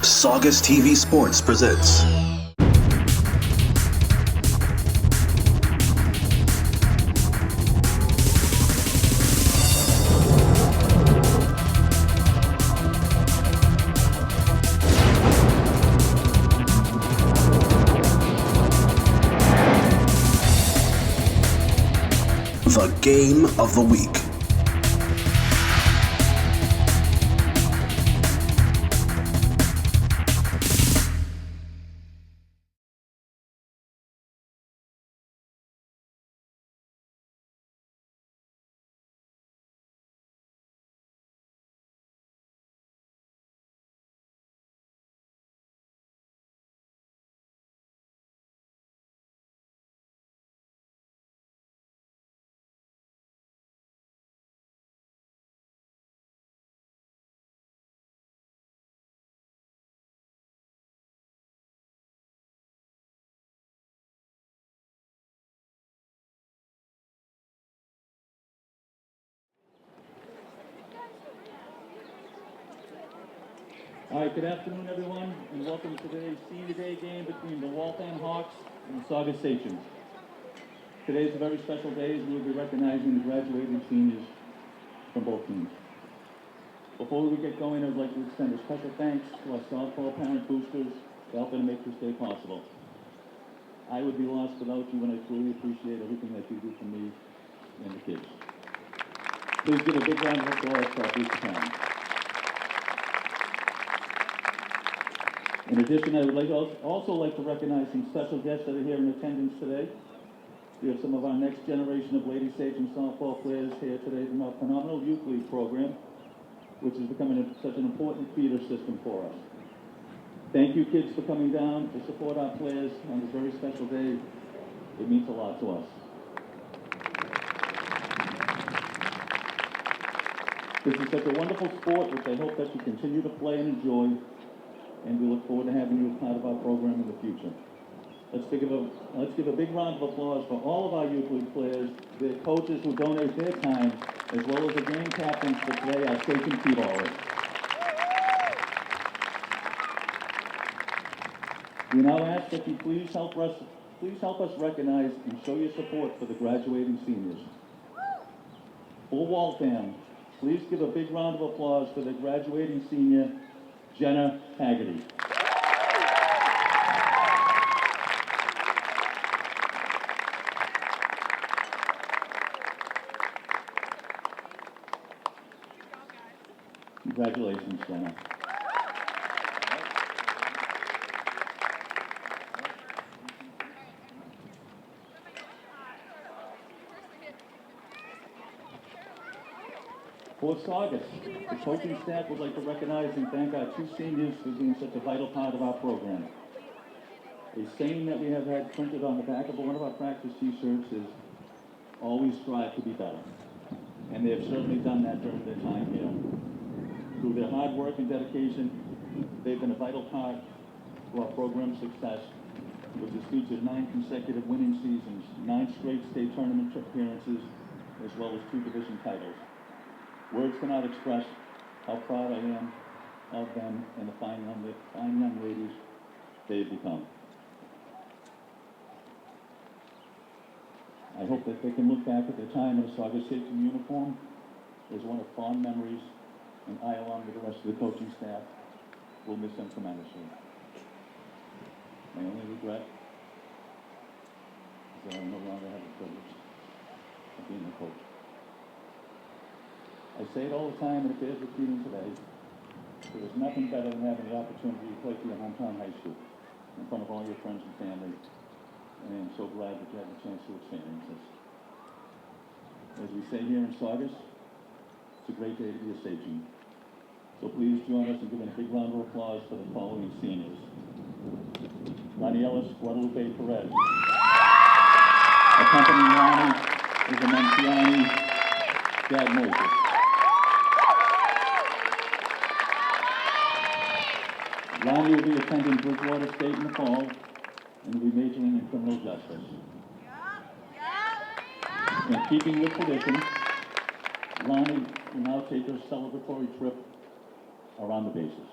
Saugus TV Sports presents the Game of the Week. All right, good afternoon, everyone, and welcome to today's Senior Day game between the Waltham Hawks and the Saugus Sachems. Today is a very special day as we will be recognizing the graduating seniors from both teams. Before we get going, I'd like to extend a special thanks to our softball parent boosters for helping to make this day possible. I would be lost without you, and I truly appreciate everything that you do for me and the kids. Please give a big round of applause to our booster parents. In addition, I would also like to recognize some special guests that are here in attendance today. We have some of our next generation of Lady Sachem softball players here today from our phenomenal youth league program, which is becoming such an important feeder system for us. Thank you, kids, for coming down to support our players on this very special day. It means a lot to us. This is such a wonderful sport, which I hope that you continue to play and enjoy, and we look forward to having you as part of our program in the future. Let's give a big round of applause for all of our youth league players, their coaches who donate their time, as well as the game captains for today, our Sachem T-ballers. We now ask that you please help us recognize and show your support for the graduating seniors. For Waltham, please give a big round of applause for the graduating senior, Jenna Haggerty. Congratulations, Jenna. For Saugus, the coaching staff would like to recognize and thank our two seniors for being such a vital part of our program. A saying that we have had printed on the back of one of our practice t-shirts is, always strive to be better. And they have certainly done that during their time here. Through their hard work and dedication, they've been a vital part of our program's success, which has featured 9 consecutive winning seasons, 9 straight state tournament appearances, as well as 2 division titles. Words cannot express how proud I am of them and the fine young ladies they've become. I hope that they can look back at their time in a Saugus Sachem uniform as one of fond memories, and I, along with the rest of the coaching staff, will miss them tremendously. My only regret is that I no longer have the privilege of being a coach. I say it all the time, and it bears repeating today. There is nothing better than having the opportunity to play for your hometown high school in front of all your friends and family, and I am so glad that you had the chance to experience this. As we say here in Saugus, it's a great day to be a Sachem. So please join us in giving a big round of applause for the following seniors. Ronnie Ellis, Guadalupe Perez. Accompanying Ronnie is a Manciani, Dad Moses. Ronnie will be attending Bridgewater State in the fall and will be majoring in criminal justice. In keeping with tradition, Lonnie will now take her celebratory trip around the bases.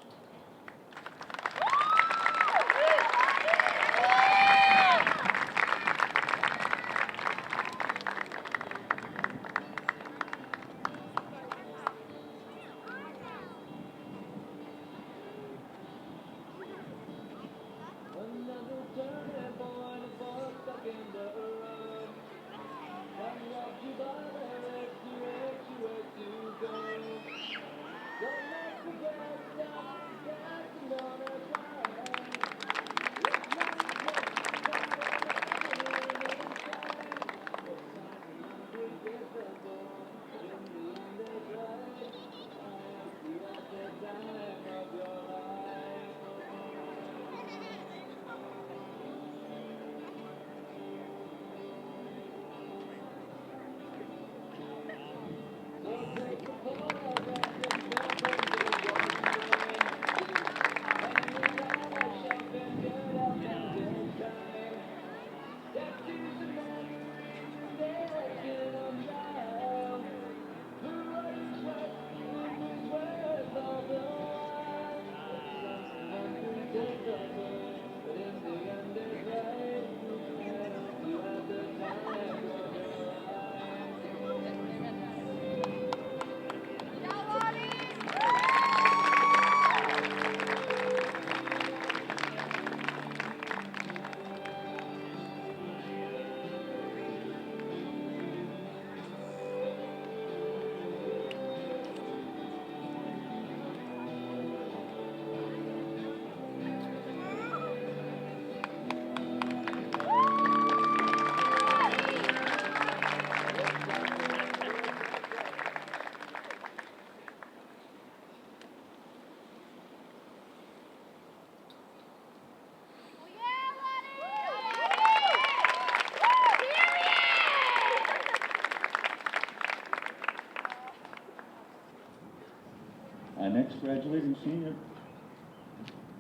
next graduating senior,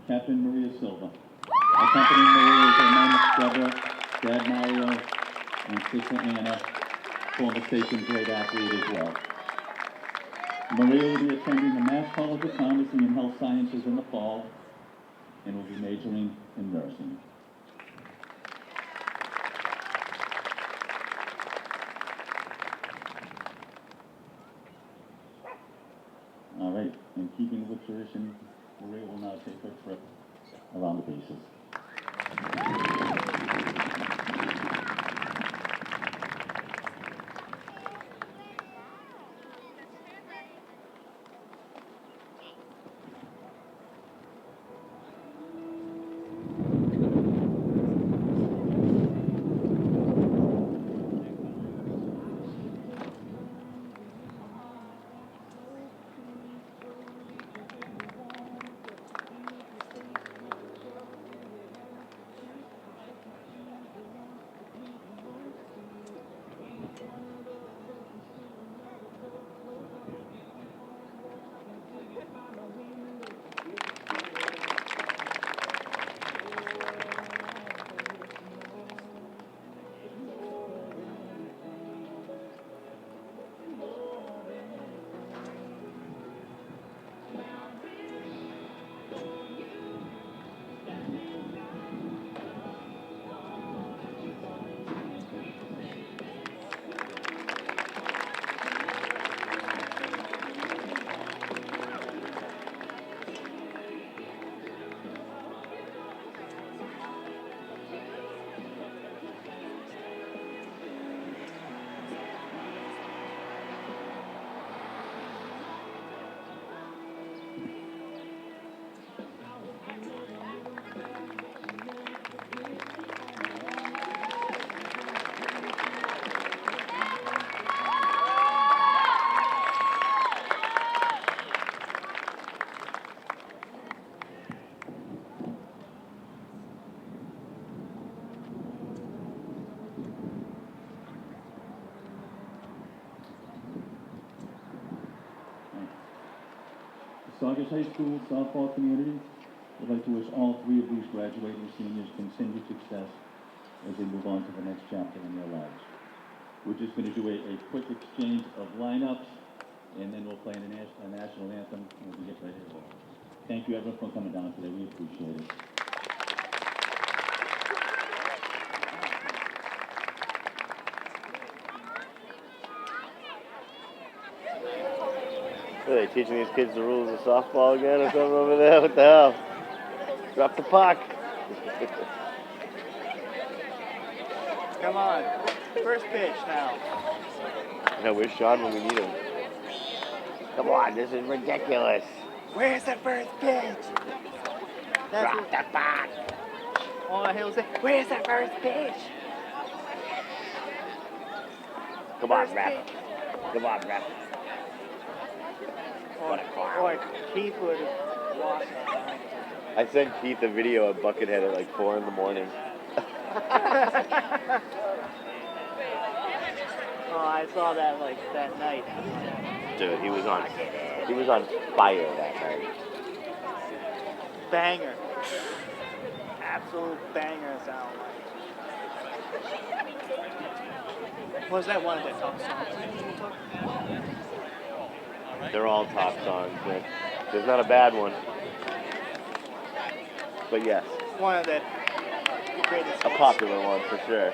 Captain Maria Silva. Accompanying Maria is her mom, Deborah, Dad Mario, and sister Anna, former station grade athlete as well. Maria will be attending the Mass College of Pharmacy and Health Sciences in the fall and will be majoring in nursing. All right, in keeping with tradition, Maria will now take her trip around the bases. Saugus High School softball community would like to wish all three of these graduating seniors continued success as they move on to the next chapter in their lives. We're just going to do a quick exchange of lineups, and then we'll play a national anthem, and we'll get ready to go. Thank you, everyone, for coming down today. We appreciate it. Are they teaching these kids the rules of softball again or something over there? What the hell? Drop the puck. Come on. First pitch now. Yeah, where's Sean when we need him? Come on, this is ridiculous. Where's the first pitch? Drop the puck. Oh, he'll say, where's the first pitch? Come on, First ref. pitch. Come on, ref. What a clown. Or Keith would have lost that. I sent Keith a video of Buckethead at like 4 in the morning. Oh, I saw that like that night. Dude, he was on fire that night. Banger. Absolute banger sound like. Was that one of the top songs? They're all top songs, but there's not a bad one. But yes, One of the greatest. a popular one for sure.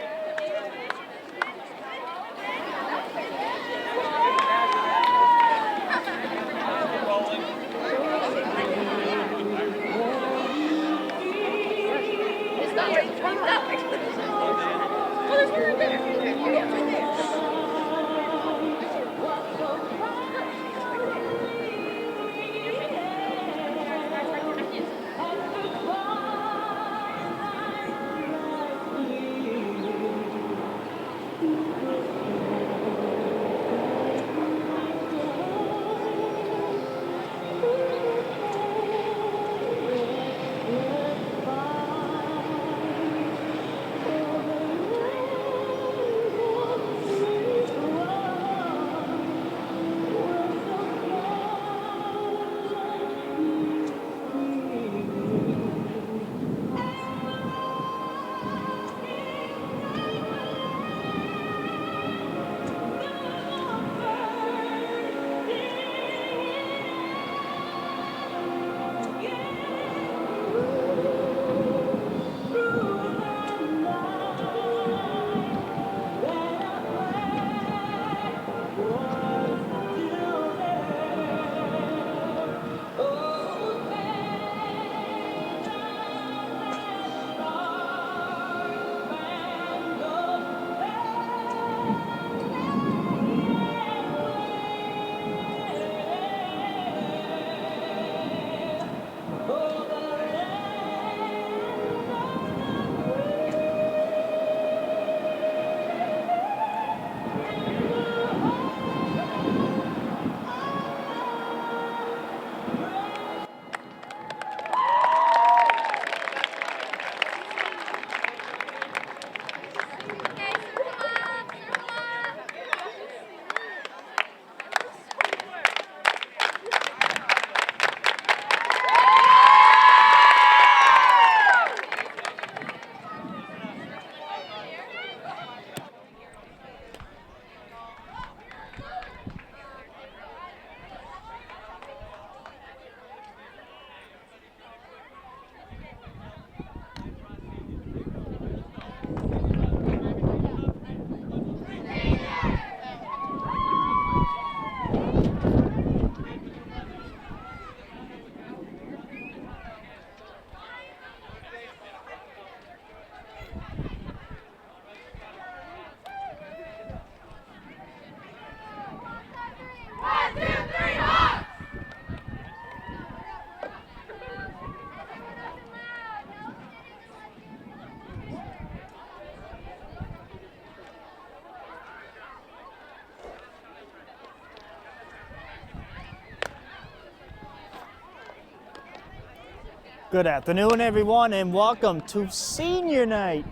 Good afternoon, everyone, and welcome to Senior Night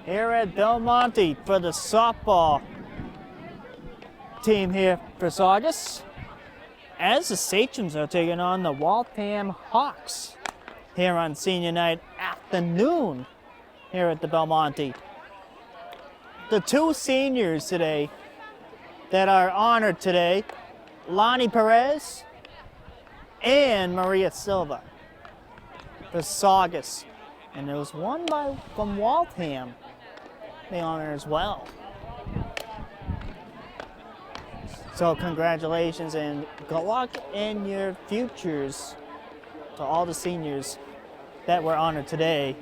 here at Belmonte for the softball team here for Saugus, as the Sachems are taking on the Waltham Hawks here on Senior Night afternoon here at the Belmonte. The two seniors today that are honored today, Lonnie Perez and Maria Silva, for Saugus, and it was won from Waltham, the honor as well. So congratulations and good luck in your futures to all the seniors that were honored today,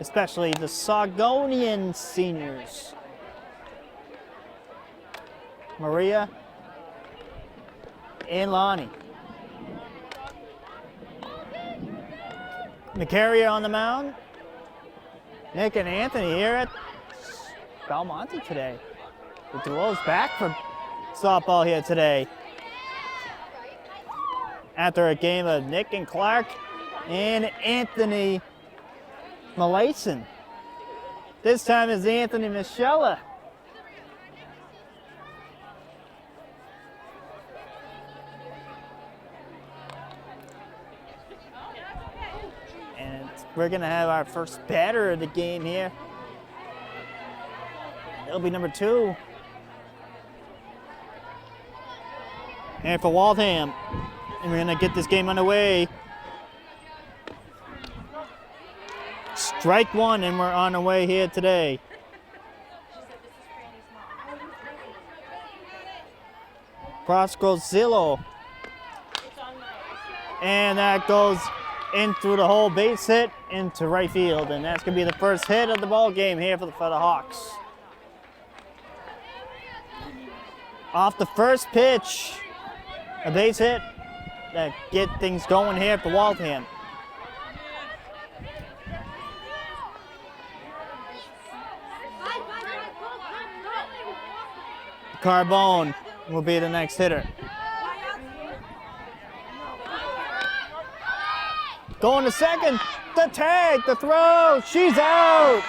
especially the Saugonian seniors. Maria and Lonnie. McCarrier on the mound. Nick and Anthony here at Belmonte today. The duo's back for softball here today, after a game of Nick and Clark and Anthony Malayson. This time is Anthony Moschella. We're gonna have our first batter of the game here. It'll be number 2. And for Waltham, and we're gonna get this game underway. Strike 1, and we're on our way here today. Cross goes Zillow. And that goes in through the hole, base hit into right field, and that's gonna be the first hit of the ball game here for the Hawks. Off the first pitch, a base hit that get things going here for Waltham. Carbone will be the next hitter. Going to second, the tag, the throw, she's out.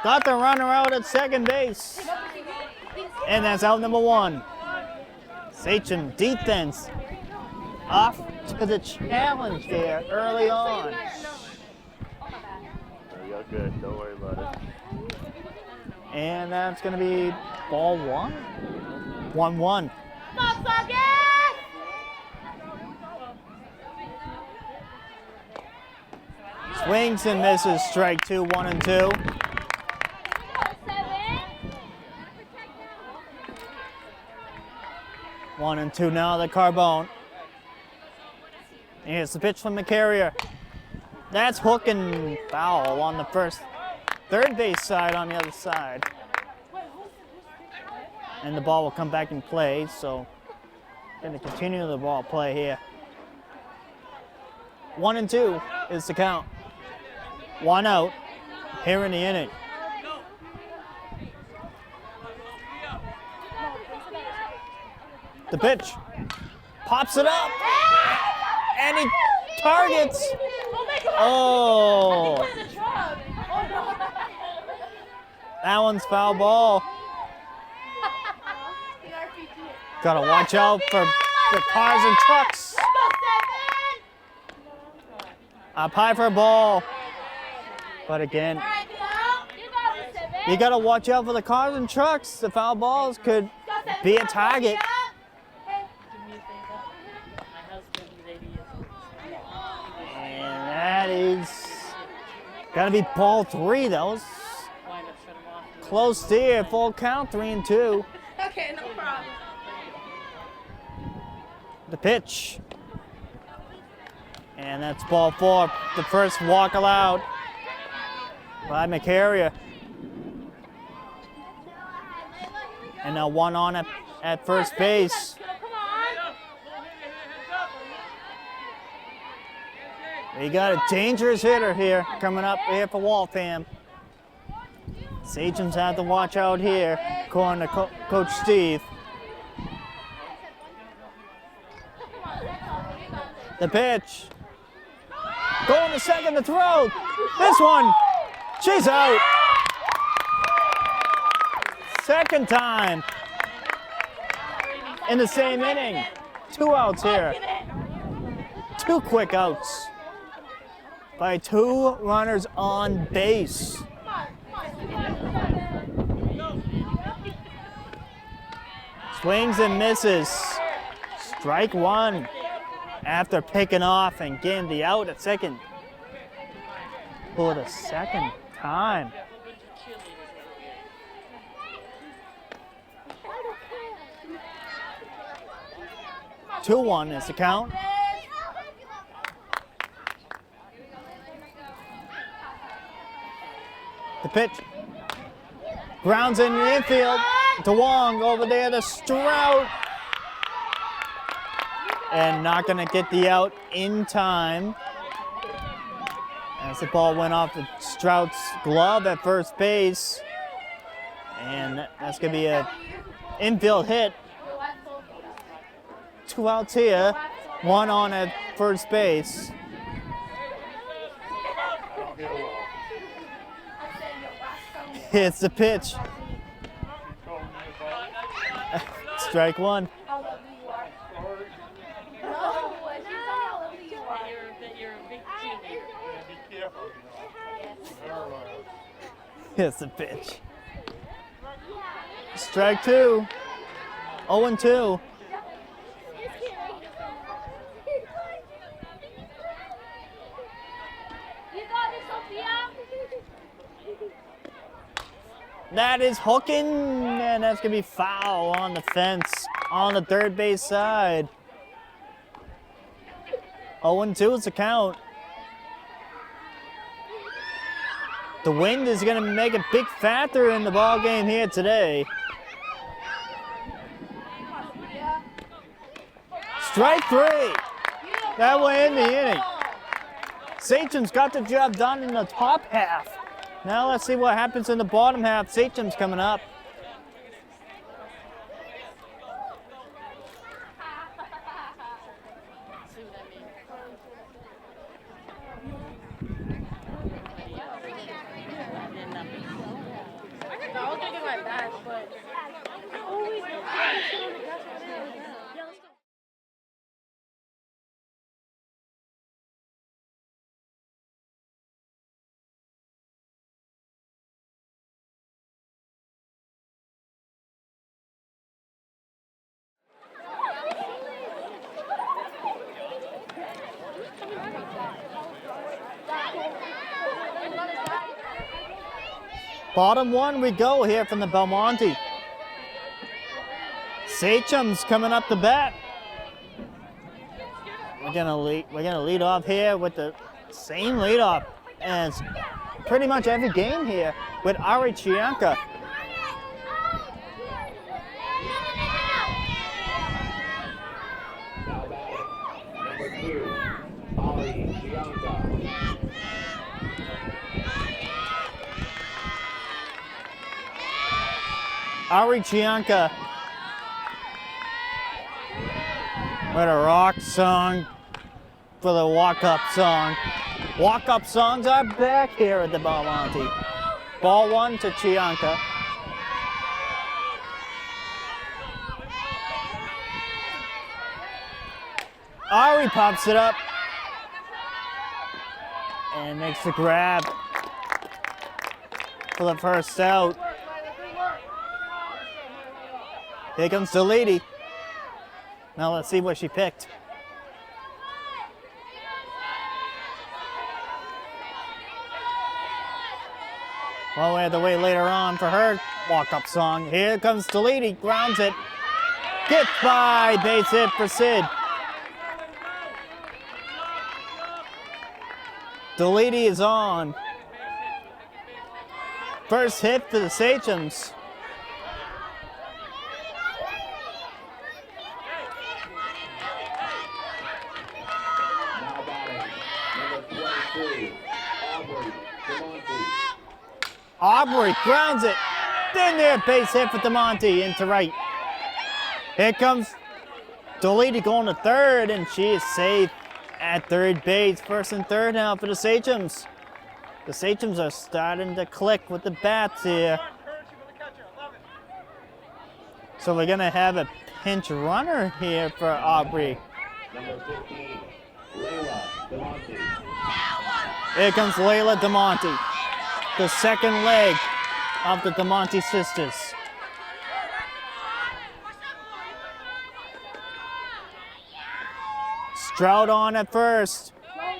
Got the runner out at second base. And that's out number 1. Sachem defense off to the challenge there early on. You're good, don't worry about it. And that's gonna be ball 1. 1-1. Swings and misses, strike 2, 1 and 2. One and 2 now, the Carbone. Here's the pitch from McCarrier. That's hook and foul on the third base side on the other side. And the ball will come back in play, so going to continue the ball play here. 1 and 2 is the count. 1 out here in the inning. The pitch pops it up, and he targets. Oh, that one's foul ball. Gotta watch out for the cars and trucks. Up high for a ball. But again, you gotta watch out for the cars and trucks. The foul balls could be a target. And that is gotta be ball 3. That was close there. Full count, 3 and 2. Okay, no problem. The pitch. And that's ball 4. The first walk allowed by McCarrier. And now 1 on at first base. We got a dangerous hitter here coming up here for Waltham. Sachems have to watch out here, according to Coach Steve. The pitch. Going to second to throw. This one. She's out. Second time in the same inning. 2 outs here. 2 quick outs by 2 runners on base. Swings and misses. Strike 1 after picking off and getting the out at second for the second time. 2-1 is the count. The pitch. Grounds in the infield. To Wong over there to Strout. And not going to get the out in time. As the ball went off the Strout's glove at first base. And that's going to be an infield hit. 2 outs here. 1 on at first base. It's the pitch. Strike 1. It's the pitch. Strike 2. 0-2. That is hooking, and that's going to be foul on the fence on the third base side. 0-2 is the count. The wind is going to make a big factor in the ball game here today. Strike 3. That will end the inning. Sachems got the job done in the top half. Now let's see what happens in the bottom half. Sachems coming up. Bottom 1 we go here from the Belmonte. Sachems coming up the bat. We're gonna lead off here with the same leadoff as pretty much every game here with Ari Chianca. Ari Chianca with a rock song for the walk-up song. Walk-up songs are back here at the Belmonte. Ball 1 to Chianca. Ari pops it up and makes the grab for the first out. Here comes Deledy. Now let's see what she picked. Well, we have to wait later on for her walk-up song. Here comes Deledy, grounds it. Gets by, base hit for Sid. Deledy is on. First hit for the Sachems. Aubrey grounds it. Then there, base hit for DeMonte into right. Here comes Deledy going to third, and she is safe at third base. First and third now for the Sachems. The Sachems are starting to click with the bats here. So we're going to have a pinch runner here for Aubrey. Number 15, Layla Belmonte. Here comes Layla DeMonte, the second leg of the DeMonte sisters. Stroud on at first.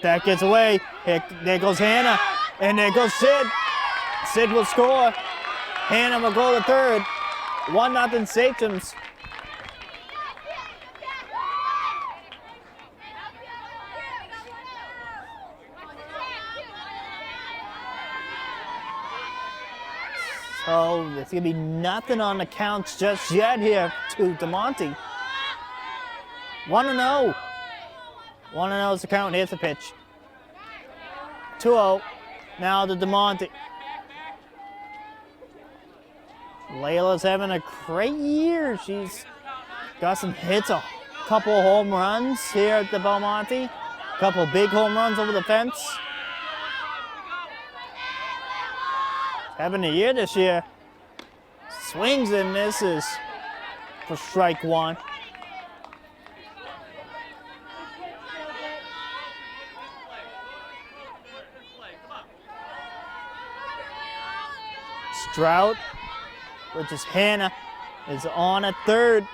That gets away. There goes Hannah. And there goes Sid. Sid will score. Hannah will go to third. 1-0 Sachems. So there's going to be nothing on the counts just yet here to DeMonte. 1-0. 1-0 is the count. Here's the pitch. 2-0. Now to DeMonte. Layla's having a great year. She's got some hits, a couple home runs here at the Belmonte. A couple big home runs over the fence. Having a year this year. Swings and misses for strike one. Stroud, which is Hannah, is on at third.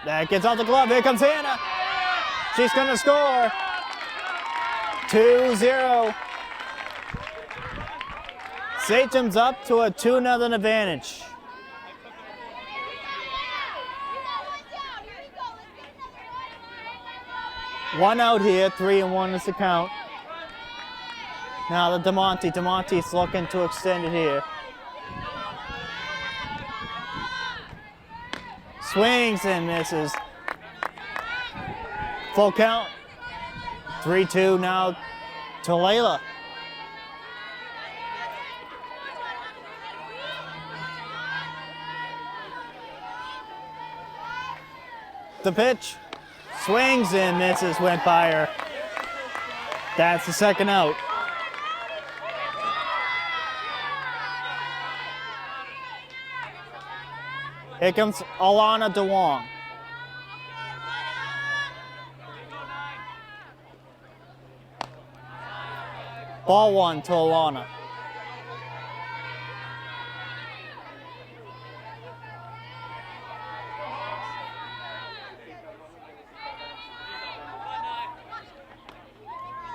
That gets off the glove. Here comes Hannah. She's going to score. 2-0. Sachems up to a 2-0 advantage. One out here, 3-1 is the count. Now the DeMonte's looking to extend it here. Swings and misses. Full count. 3-2 now to Layla. The pitch. Swings and misses, went by her. That's the second out. Here comes Alana DeWong. Ball one to Alana.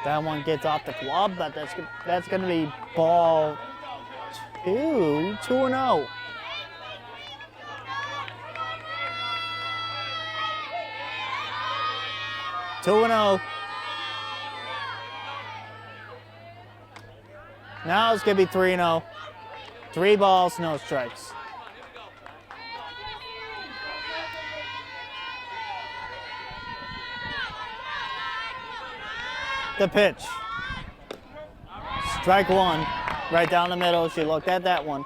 That one gets off the glove, but that's going to be ball two, 2-0. Now it's going to be 3-0. 3 balls, no strikes. The pitch. Strike one. Right down the middle. She looked at that one.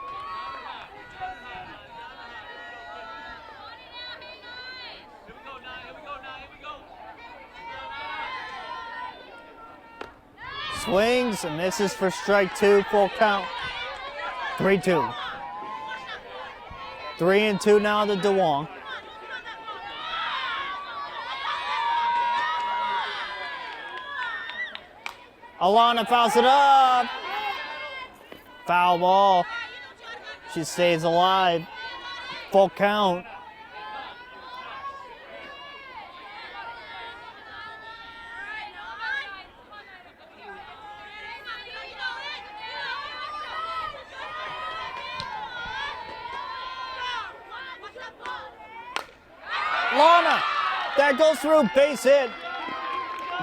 Swings and misses for strike two, full count. 3-2. 3-2 now to DeWong. Alana fouls it up. Foul ball. She stays alive. Full count. Lana, that goes through, base hit.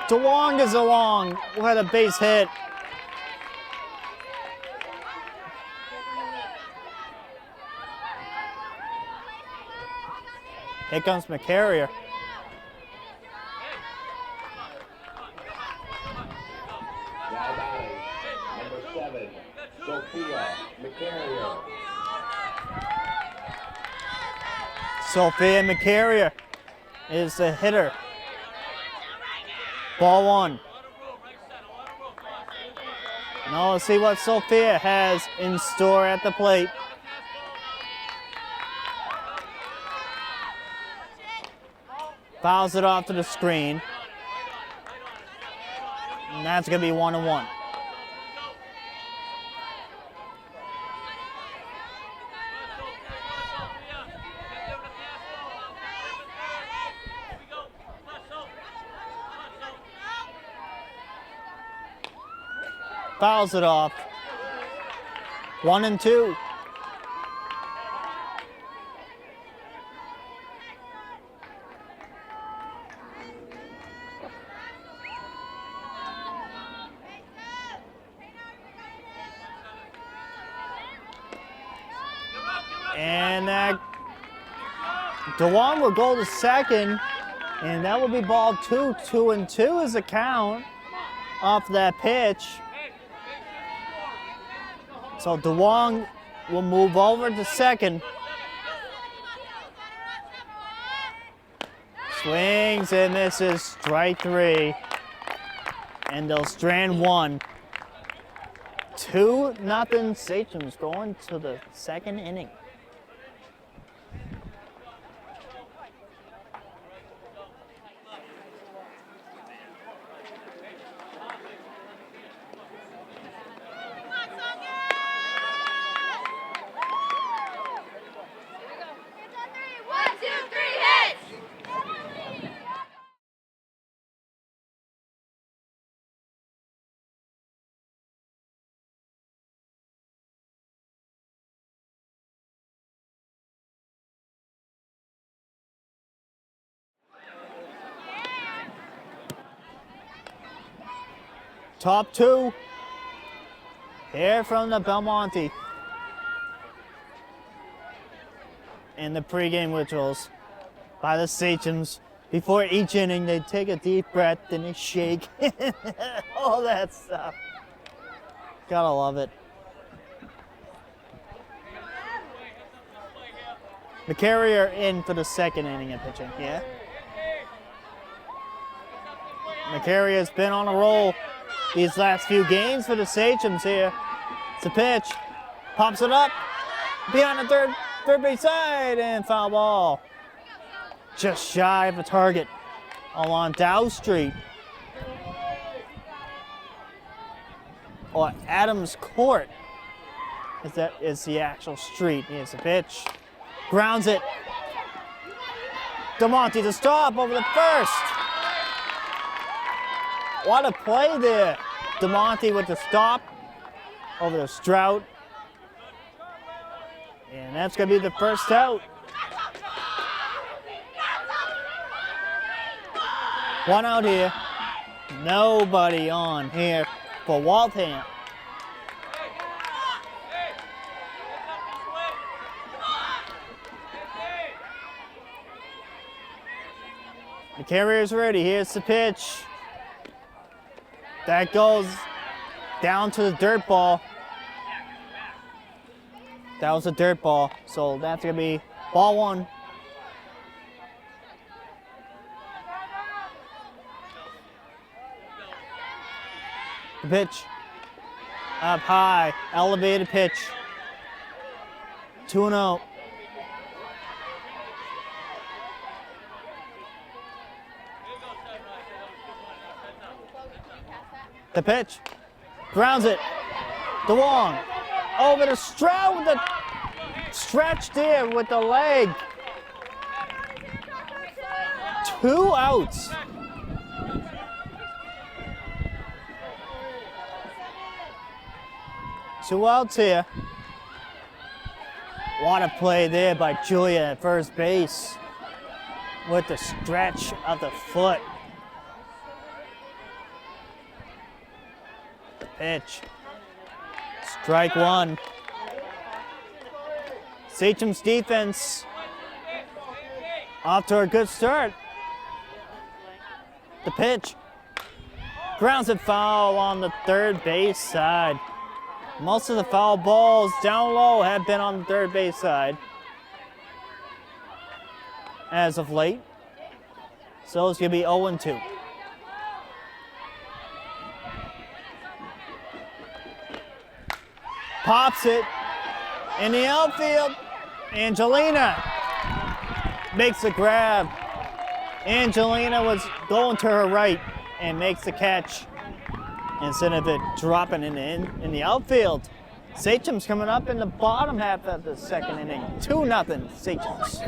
DeWong is along, who had a base hit. Here comes McCarrier. Now batting, number 7, Sophia McCarrier. Sophia McCarrier is the hitter. Ball one. Now let's see what Sophia has in store at the plate. Fouls it off to the screen. And that's going to be 1-1. Fouls it off. 1-2. And that DeWan will go to second, and that will be ball 2. 2-2 is the count off that pitch. So DeWong will move over to second. Swings and misses, strike 3. And they'll strand 1. 2-0 Sachems going to the second inning. Top 2 here from the Belmonte. And the pregame rituals by the Sachems. Before each inning, they take a deep breath and they shake. All that stuff. Gotta love it. The carrier in for the second inning of pitching, yeah? The carrier's been on a roll these last few games for the Sachems here. It's a pitch. Pops it up. Behind the third base side and foul ball. Just shy of the target along Dow Street. Or Adams Court. Is the actual street. Here's the pitch. Grounds it. Belmonte to stop over the first. What a play there. Belmonte with the stop over the Strout. And that's going to be the first out. One out here. Nobody on here for Waltham. The carrier's ready. Here's the pitch. That goes down to the dirt ball. That was a dirt ball, so that's going to be ball 1. The pitch. Up high. Elevated pitch. 2-0. The pitch. Grounds it. DeWong. Over to Stroud with the stretch there with the leg. 2 outs. Two outs here. What a play there by Julia at first base with the stretch of the foot. Pitch. Strike 1. Sachem's defense off to a good start. The pitch. Grounds it foul on the third base side. Most of the foul balls down low have been on the third base side as of late. So it's going to be 0-2. Pops it in the outfield. Angelina makes the grab. Angelina was going to her right and makes the catch instead of it dropping in the outfield. Sachems coming up in the bottom half of the second inning. 2-0 Sachems.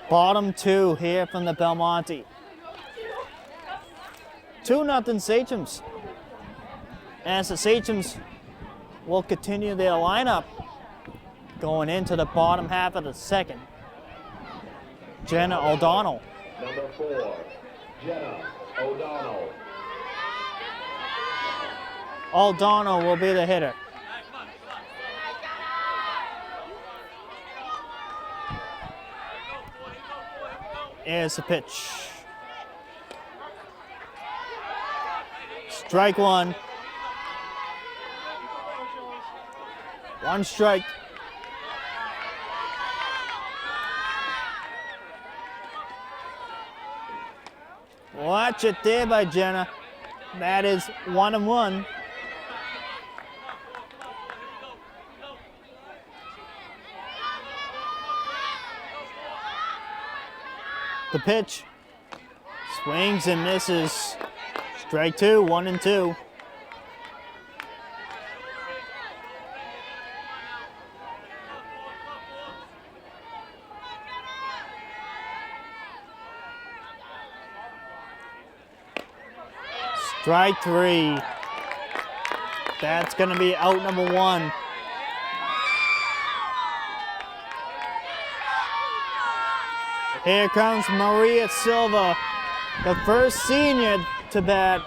Bottom 2 here from the Belmonte. 2-0 Sachems. As the Sachems will continue their lineup going into the bottom half of the second. Jenna O'Donnell. Number 4, Jenna O'Donnell. O'Donnell will be the hitter. Here's the pitch. Strike one. One strike. Watch it there by Jenna. That is 1-1. The pitch. Swings and misses. Strike 2, 1-2. Strike 3. That's going to be out number 1. Here comes Maria Silva, the first senior to bat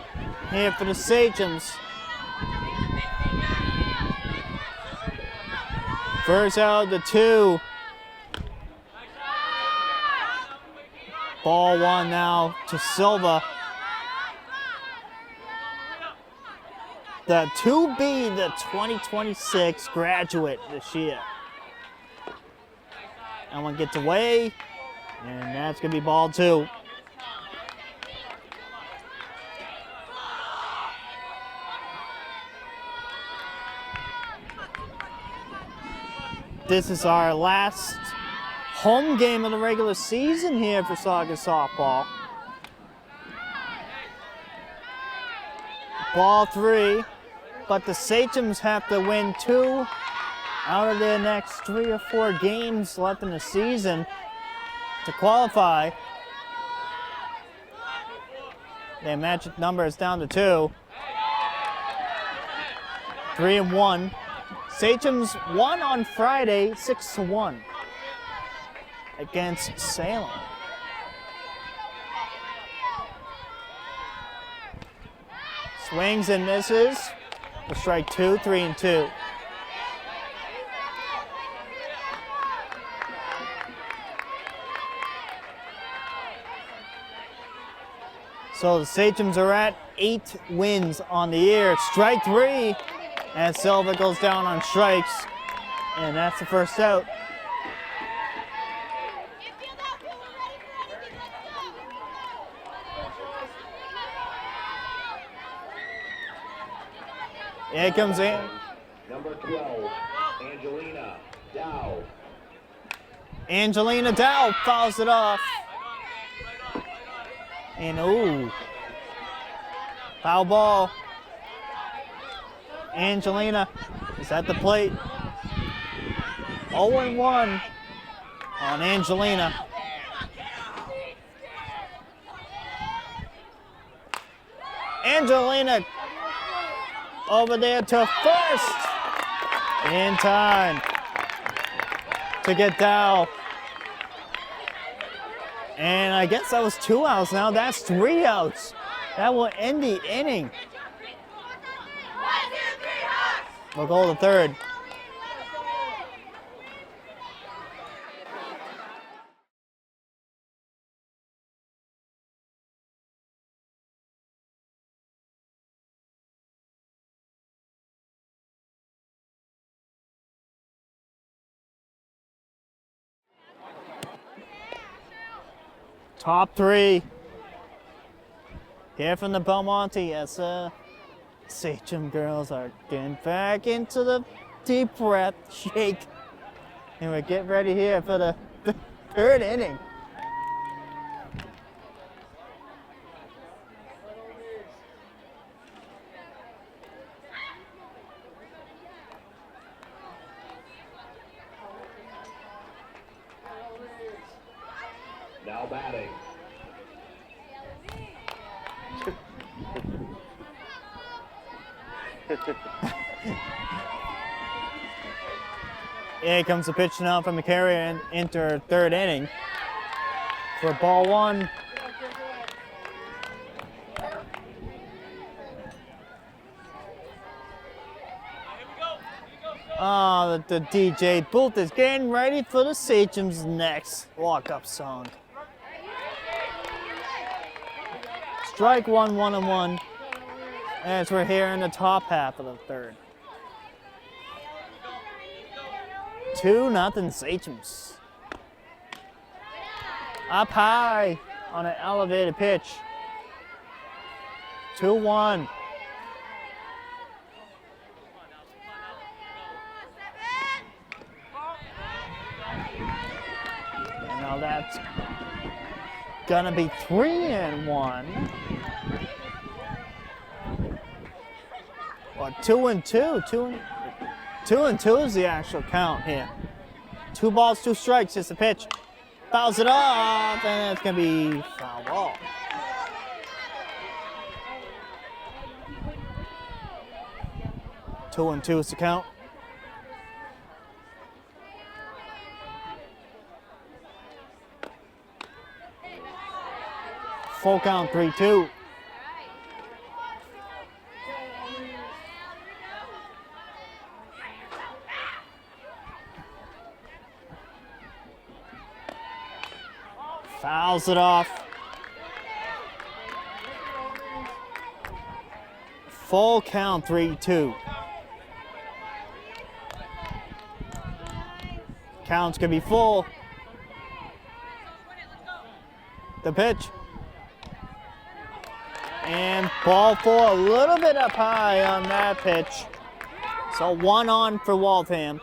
here for the Sachems. First out of the 2. Ball 1 now to Silva. The 2B, the 2026 graduate this year. That one gets away, and that's going to be ball 2. This is our last home game of the regular season here for Saugus softball. Ball 3, but the Sachems have to win 2 out of their next 3 or 4 games left in the season to qualify. Their magic number is down to 2. 3-1. Sachems won on Friday 6-1 against Salem. Swings and misses. For strike 2, 3-2. So the Sachems are at 8 wins on the year. Strike 3 as Silva goes down on strikes. And that's the first out. Here comes in. Number 12, Angelina Dow. Angelina Dow fouls it off. And ooh, foul ball. Angelina is at the plate. 0-1 on Angelina. Angelina over there to first in time to get Dow. And I guess that was 2 outs now. That's 3 outs. That will end the inning. We'll go to third. Top three here from the Belmonte as Sachem girls are getting back into the deep breath shake. And we get ready here for the third inning. Now batting. Here comes the pitch now from the carrier and enter third inning for ball one. Oh, the DJ booth is getting ready for the Sachems' next walk-up song. Strike one, 1-1, as we're here in the top half of the third. 2-0 Sachems. Up high on an elevated pitch. 2-1. And now that's gonna be 3-1. Or 2-2. 2-2 is the actual count here. 2 balls, 2 strikes. It's the pitch. Fouls it off, and it's gonna be foul ball. Two and two is the count. Full count, 3-2. Fouls it off. Full count, 3-2. Count's gonna be full. The pitch. And ball 4, a little bit up high on that pitch. So 1 on for Waltham.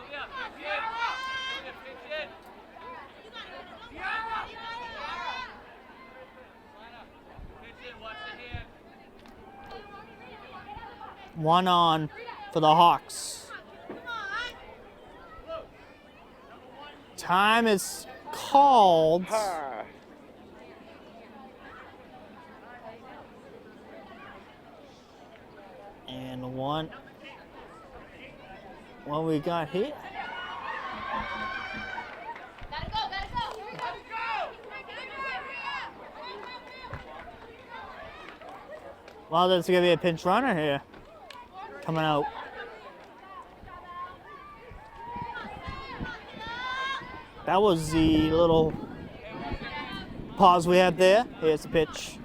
One on for the Hawks. Time is called. And one. What we got here? Well, there's gonna be a pinch runner here coming out. That was the little pause we had there. Here's the pitch.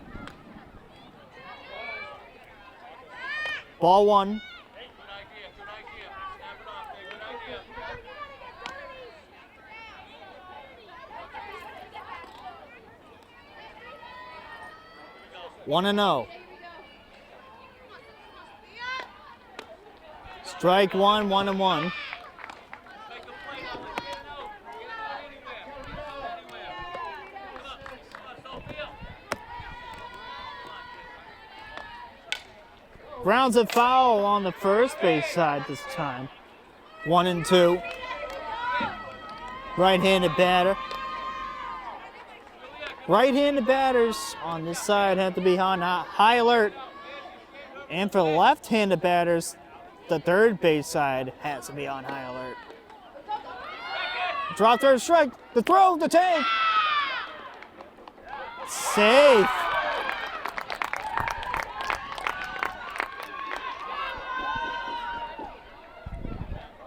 Ball 1. One and 0. Strike 1, 1-1. Grounds a foul on the first base side this time. 1-2. Right-handed batter. Right-handed batters on this side have to be on high alert. And for left-handed batters, the third base side has to be on high alert. Drop third strike, the throw, the take. safe.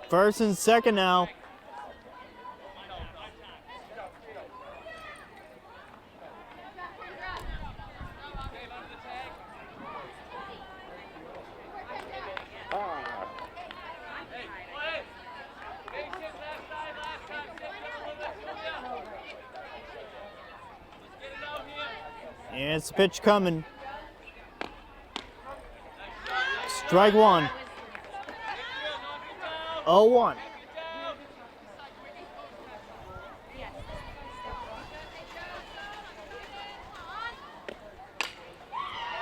First and second now. And it's the pitch coming. Strike one. 0-1.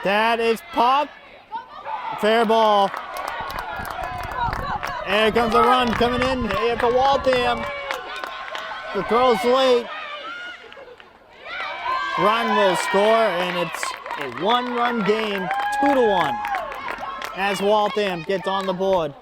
That is popped. Fair ball. And here comes a run coming in here for Waltham. The throw's late. Run will score, and it's a one-run game, 2-1, as Waltham gets on the board.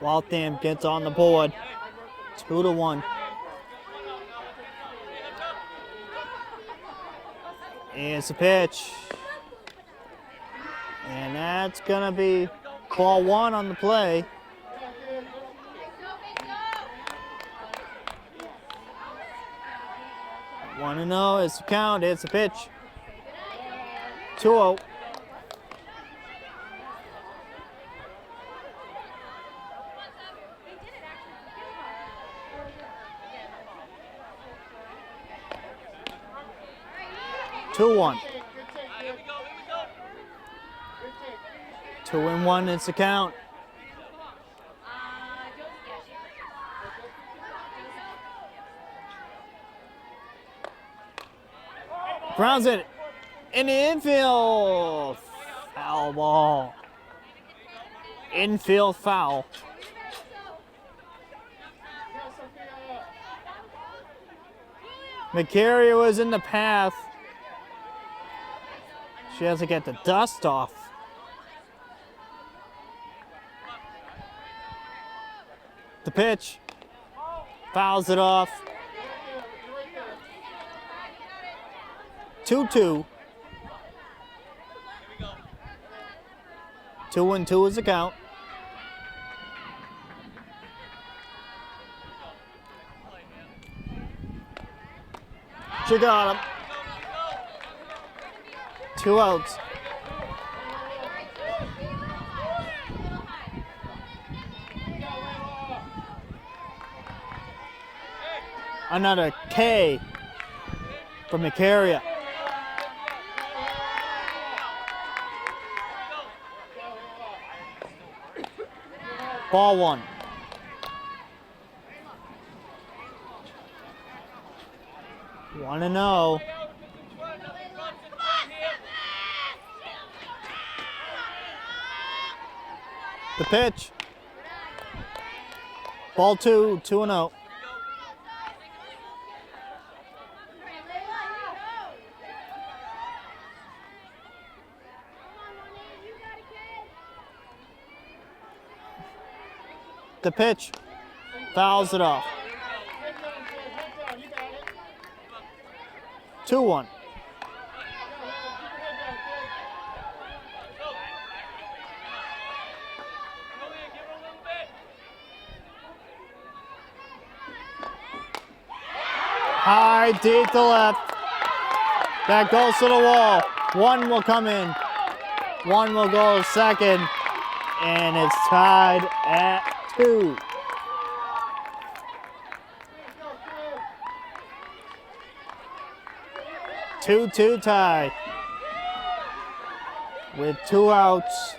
Waltham gets on the board, 2-1. Here's the pitch. And that's gonna be ball one on the play. One to know is the count. It's the pitch. 2-0. Two one. 2-1, it's the count. Grounds it in the infield. Foul ball. Infield foul. McCary was in the path. She has to get the dust off. The pitch. Fouls it off. 2-2. 2-2 is the count. She got him. 2 outs. Another K for McCary. Ball one. One to know. The pitch. Ball two, 2-0. The pitch. Fouls it off. 2-1. High, deep to left. That goes to the wall. One will come in. One will go second. And it's tied at 2. Two tie. With 2 outs.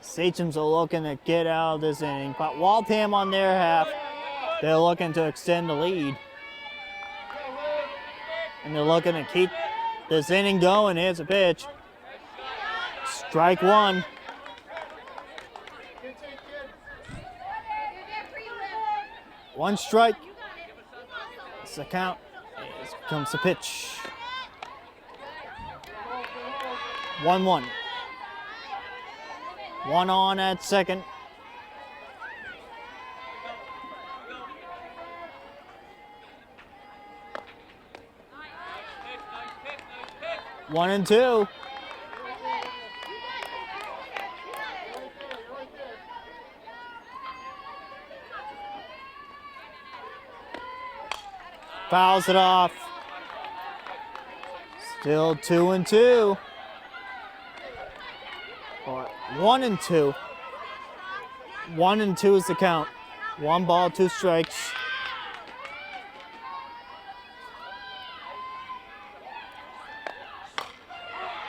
Sachems are looking to get out of this inning, but Waltham on their half, they're looking to extend the lead. And they're looking to keep this inning going. Here's a pitch. Strike one. One strike. It's the count. Here comes the pitch. 1-1. One on at second. One and two. Fouls it off. Still 2 and 2. Or 1 and 2. 1 and 2 is the count. 1 ball, 2 strikes.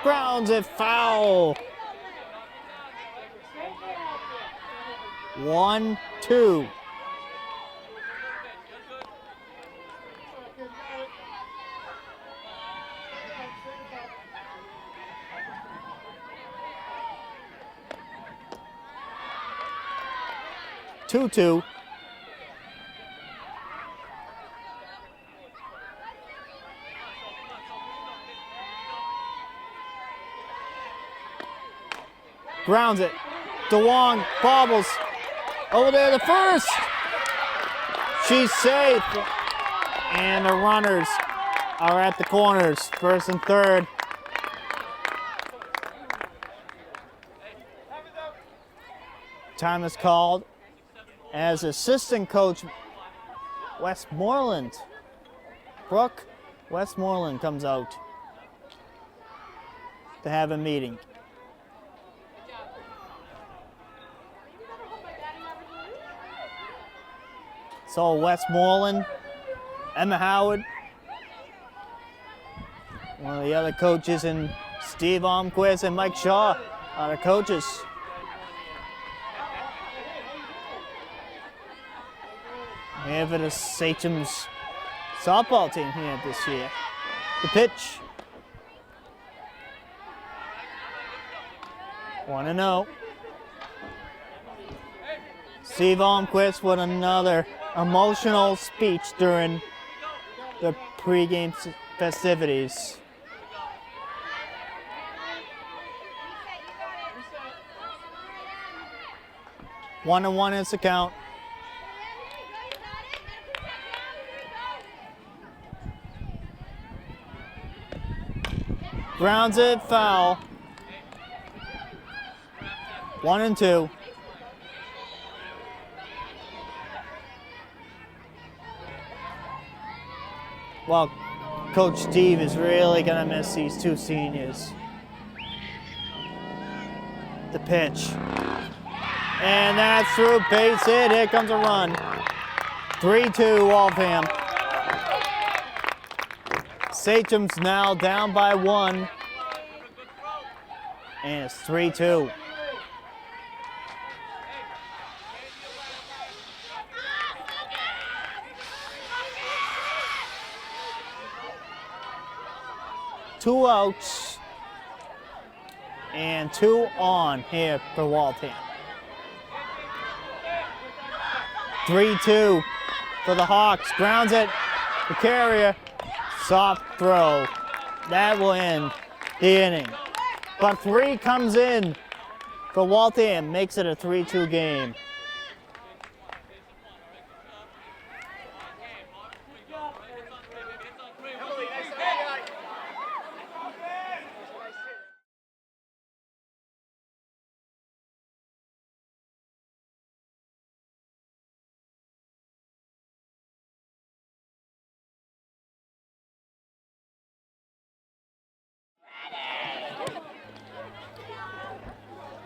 Grounds it foul. 1-2. Two. Grounds it. DeWong bobbles. Over there to first. She's safe. And the runners are at the corners, first and third. Time is called as assistant coach Westmoreland, Brooke Westmoreland, comes out to have a meeting. So Westmoreland, Emma Howard, one of the other coaches, and Steve Almquist and Mike Shaw are the coaches. We have the Sachems softball team here this year. The pitch. 1-0. Steve Almquist with another emotional speech during the pregame festivities. One and one is the count. Grounds it, foul. 1 and 2. Well, Coach Steve is really gonna miss these two seniors. The pitch. And that's through, base hit, here comes a run. 3-2 Waltham. Sachems now down by 1. And it's 3-2. Two outs and 2 on here for Waltham. 3-2 for the Hawks. Grounds it. The carrier. Soft throw. That will end the inning. But 3 comes in for Waltham. Makes it a 3-2 game.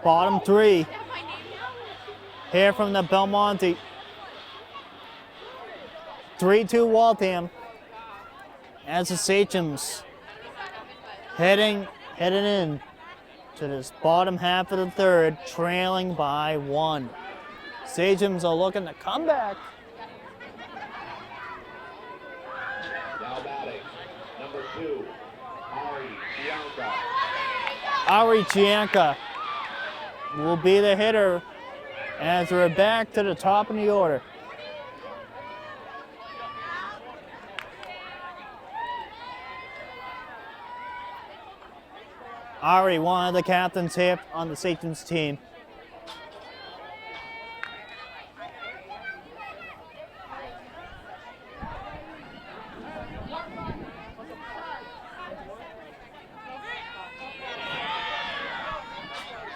Bottom 3 here from the Belmonte. 3-2 Waltham as the Sachems heading in to this bottom half of the third, trailing by 1. Sachems are looking to come back. Now batting, number 2, Ari Gianca will be the hitter as we're back to the top of the order. Ari, one of the captains here on the Sachems team.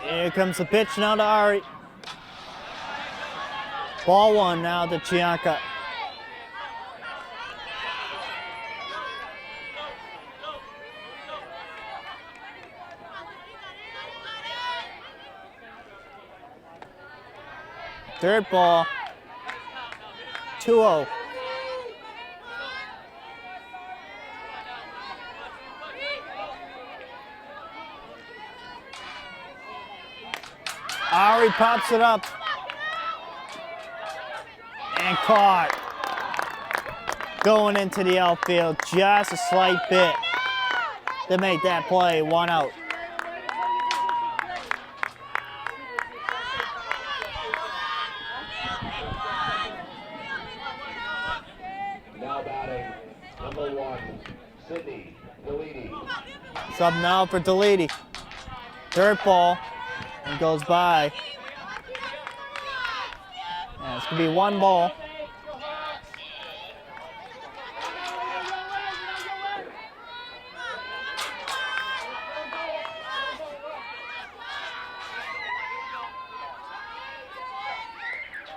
Here comes the pitch now to Ari. Ball one now to Chianca. Third ball, 2-0. Ari pops it up and caught. Going into the outfield, just a slight bit to make that play, 1 out. Now batting, number 1, Sydney Deledy. Sub now for Deledy. Third ball, and goes by. And it's going to be 1 ball.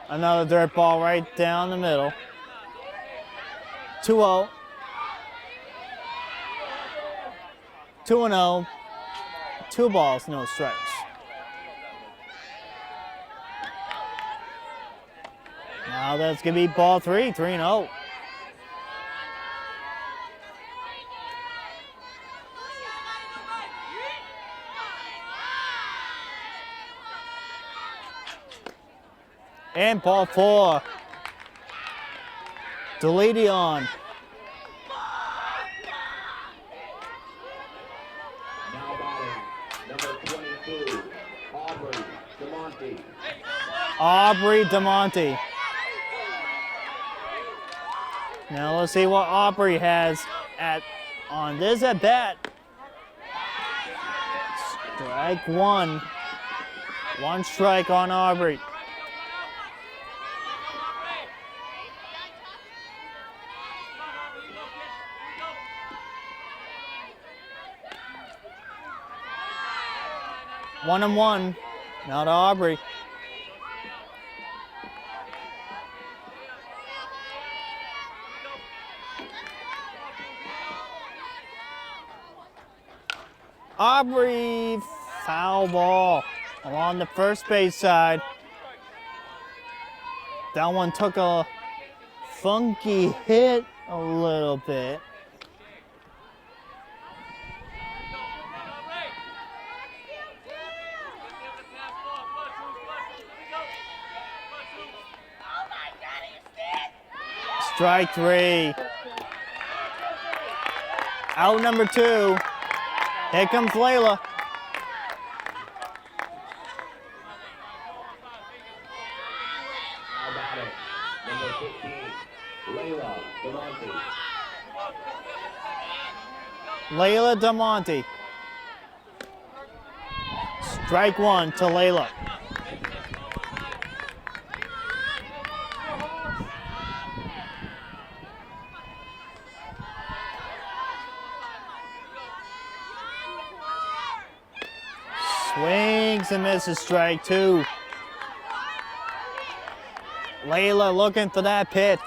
Another dirt ball right down the middle. 2-0. 2-0. 2 balls, no strikes. Now that's going to be ball 3, 3-0. And ball 4. Deledy on. Now batting, number 22, Aubrey DeMonte. Now let's see what Aubrey has on this at bat. Strike 1. 1 strike on Aubrey. One and 1. Now to Aubrey. Aubrey, foul ball along the first base side. That one took a funky hit a little bit. Strike 3. Out number 2. Here comes Layla. Now batting, number 15, Layla Belmonte. Layla DeMonte. Strike 1 to Layla. Swings and misses, strike 2. Layla looking for that pitch.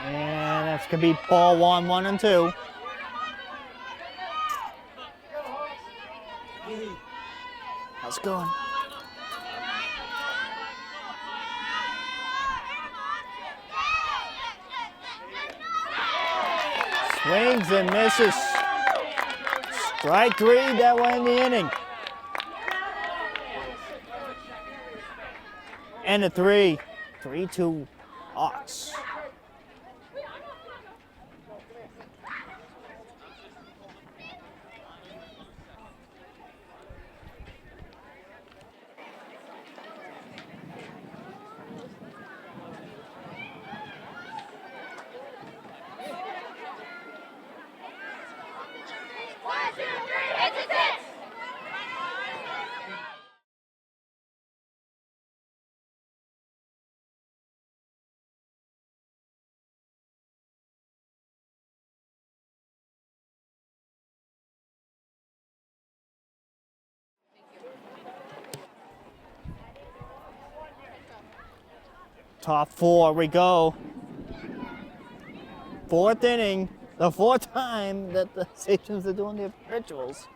And that's going to be ball 1, 1 and 2. How's it going? Swings and misses. Strike 3, that went in the inning. And a 3. 3-2 Hawks. Top four we go. Fourth inning, the fourth time that the Sachems are doing their rituals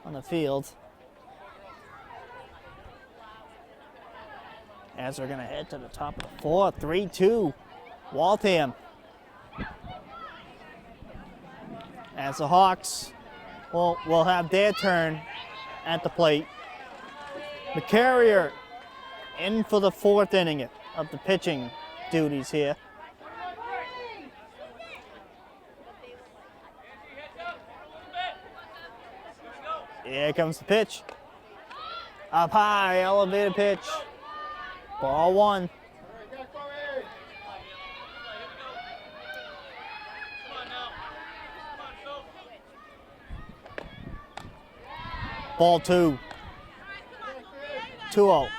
on the field. As we're gonna head to the top of the fourth, 3-2, Waltham. As the Hawks will have their turn at the plate. The carrier in for the fourth inning of the pitching duties here. Here comes the pitch. Up high, elevated pitch. Ball one. Ball two. 2-0.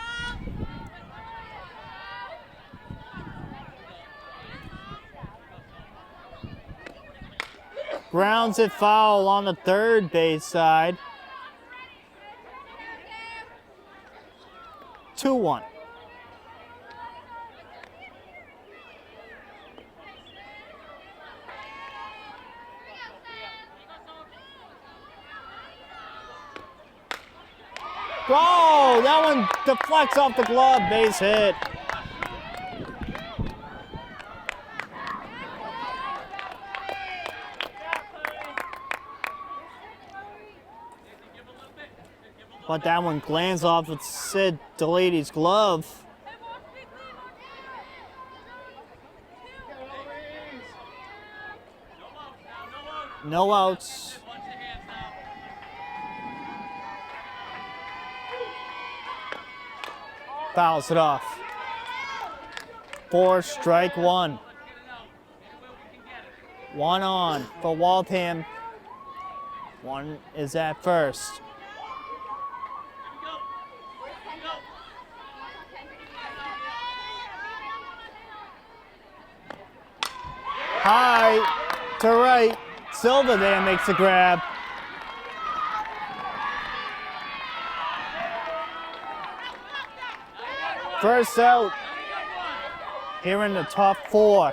Grounds it foul on the third base side. 2-1. Oh, that one deflects off the glove, base hit. But that one glands off with Sid Delaney's glove. No outs. Fouls it off. 4 strike 1. 1 on for Waltham. 1 is at first. High to right. Silva there makes the grab. First out here in the top 4.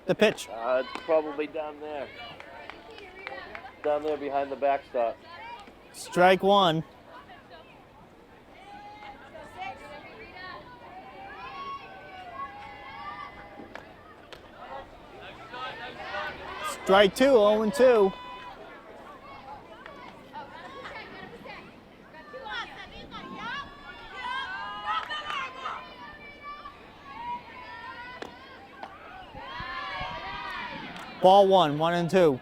The pitch. It's probably down there. Down there behind the backstop. Strike 1. Strike 2, 0-2. Ball 1, 1-2.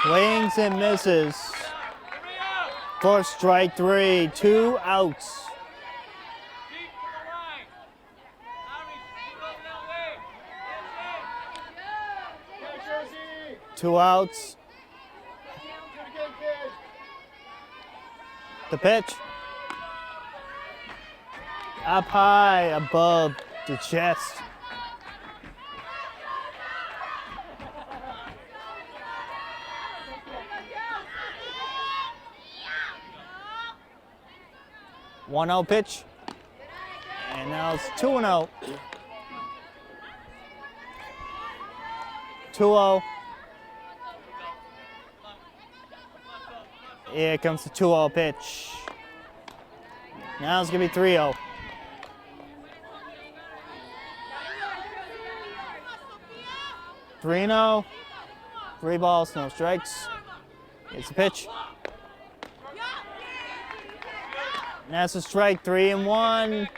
Swings and misses. For strike 3, 2 outs. Two outs. The pitch. Up high above the chest. One 0 pitch, and now it's 2-0. 2-0. Here comes the 2-0 pitch. Now it's gonna be 3-0. Three 0. 3 balls, no strikes. It's the pitch. And that's a strike, 3-1.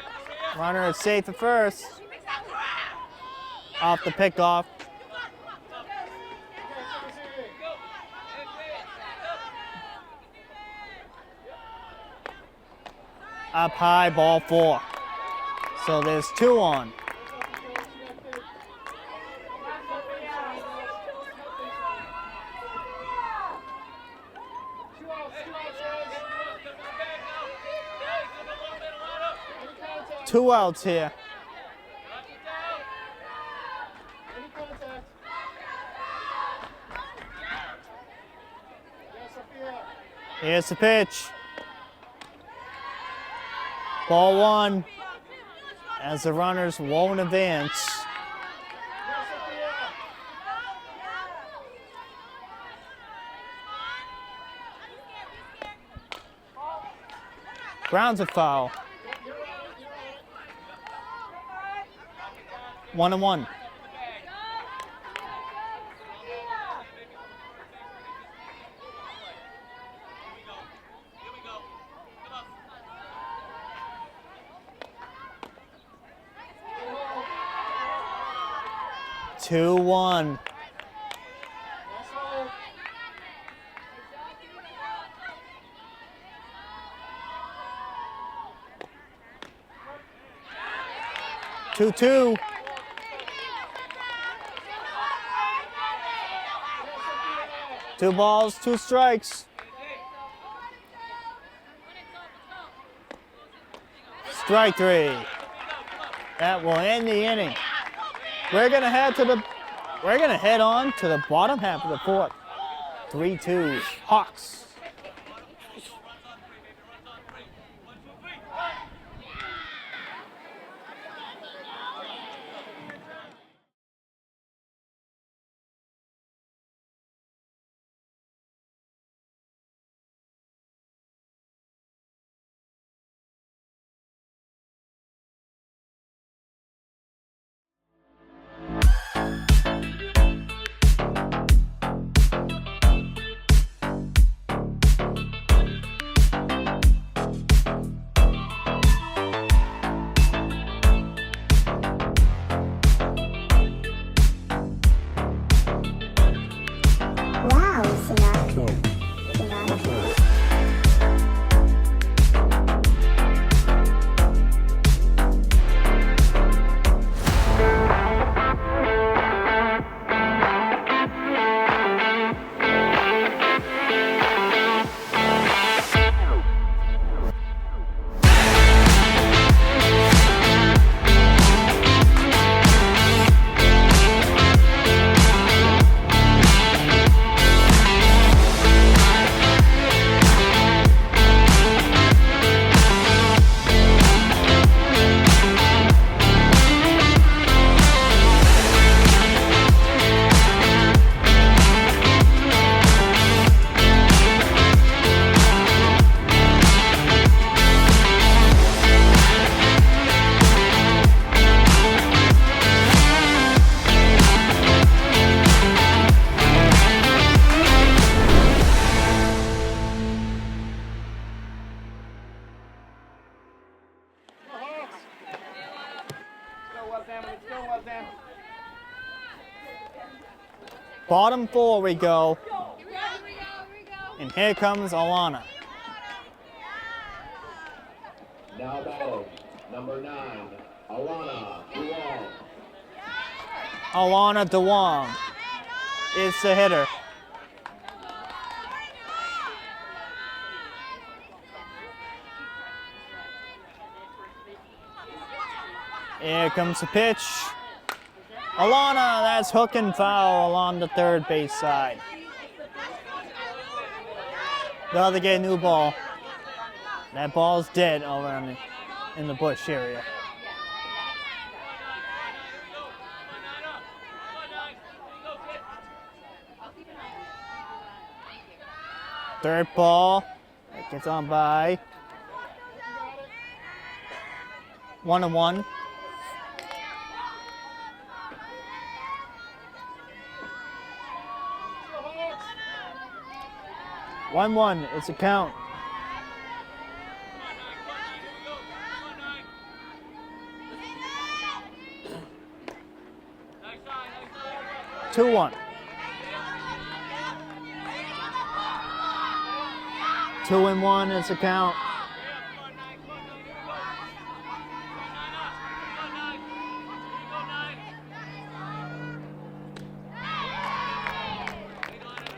Runner is safe at first. Off the pickoff. Up high, ball 4. So there's 2 on. 2 outs here. Here's the pitch. Ball 1 as the runners won't advance. Grounds a foul. 1-1. Two, 1. Two, 2. Two balls, 2 strikes. Strike 3. That will end the inning. We're gonna head on to the bottom half of the 4th. 3-2 Hawks. Wow, Sinatra. Bottom 4 we go. And here comes Alana. Now batting, number 9, Alana Duong. Alana DeWong is the hitter. Here comes the pitch. Alana, that's hook and foul along the third base side. Gotta get a new ball. That ball's dead over in the bush area. Third ball, that gets on by. 1-1. 1-1, it's a count. Two, 1. 2-1, it's a count.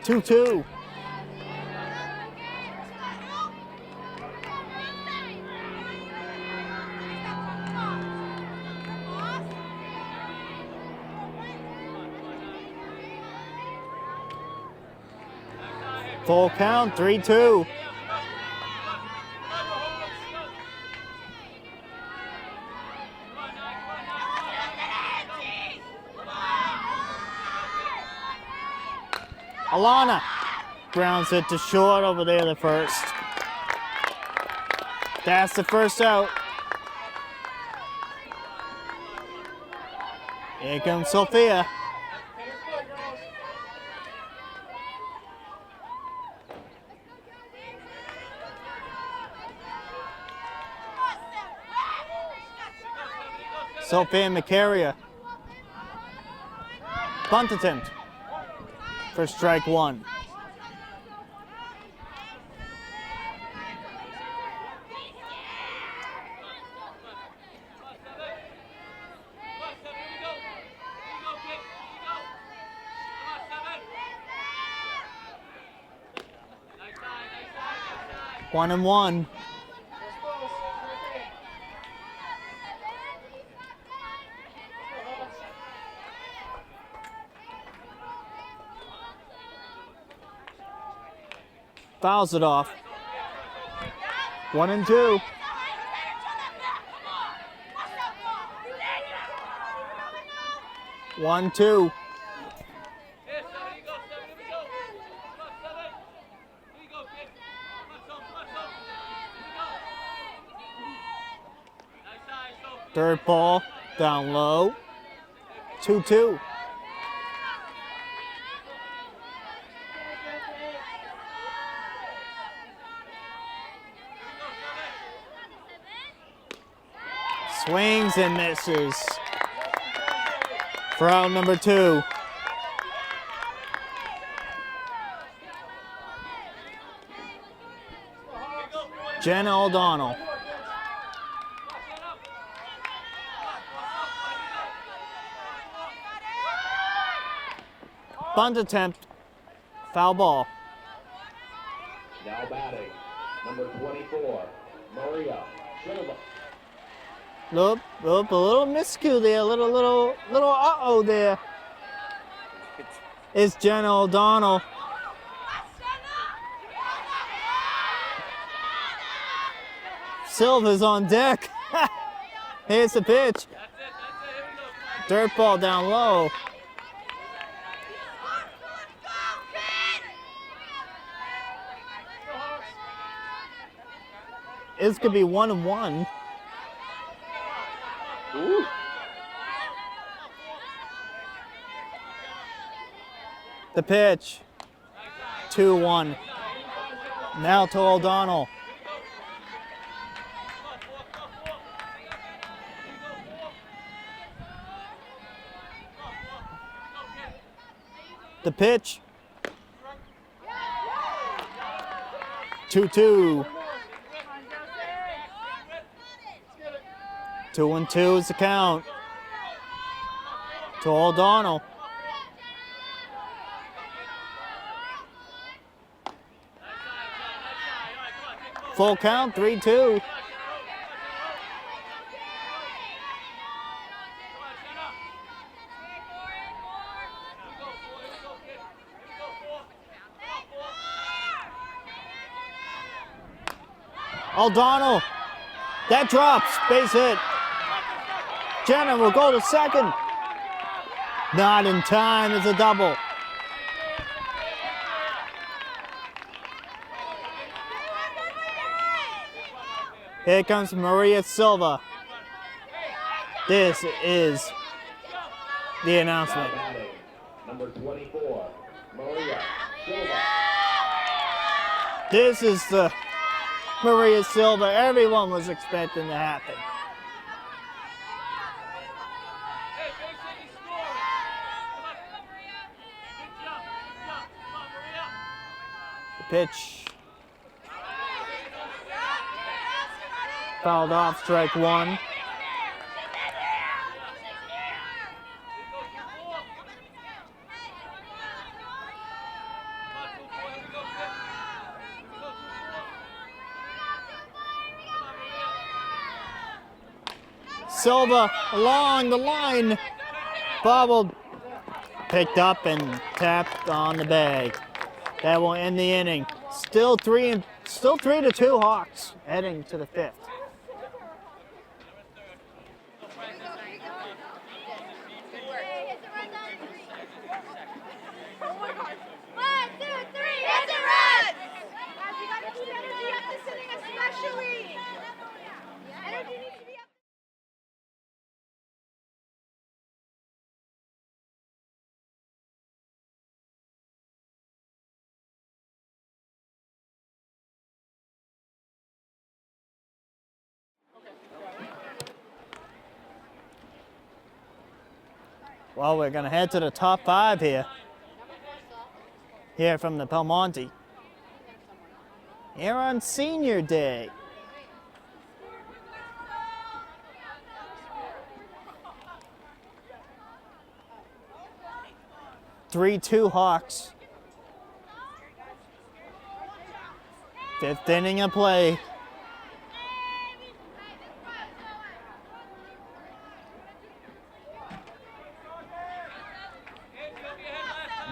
Two. Full count, 3-2. Alana grounds it to short over there, the first. That's the first out. Here comes Sophia. Sophia Macaria. Bunt attempt for strike one. One and one. Fouls it off. 1-2. One, two. Third ball, down low. 2-2. Swings and misses. For out number two. Jenna O'Donnell. Bunt attempt. Foul ball. Now batting, number 24, Maria Silva. Look, a little miscue there, little uh-oh there. It's Jenna O'Donnell. Silva's on deck. Here's the pitch. Dirt ball down low. This could be 1-1. Ooh. The pitch. 2-1. Now to O'Donnell. The pitch. 2-2. 2-2 is the count. To O'Donnell. Full count, 3-2. O'Donnell. That drops. Base hit. Jenna will go to second. Not in time. It's a double. Here comes Maria Silva. This is the announcement. Now batting, number 24, Maria Silva. This is the Maria Silva everyone was expecting to happen. The pitch. Fouled off, strike one. Silva along the line, bobbled, picked up and tapped on the bag. That will end the inning. Still 3-2 Hawks heading to the 5th. Well, we're going to head to the top 5 here. Here from the Belmonte. Here on Senior Day. (3-2) Hawks. 5th inning of play.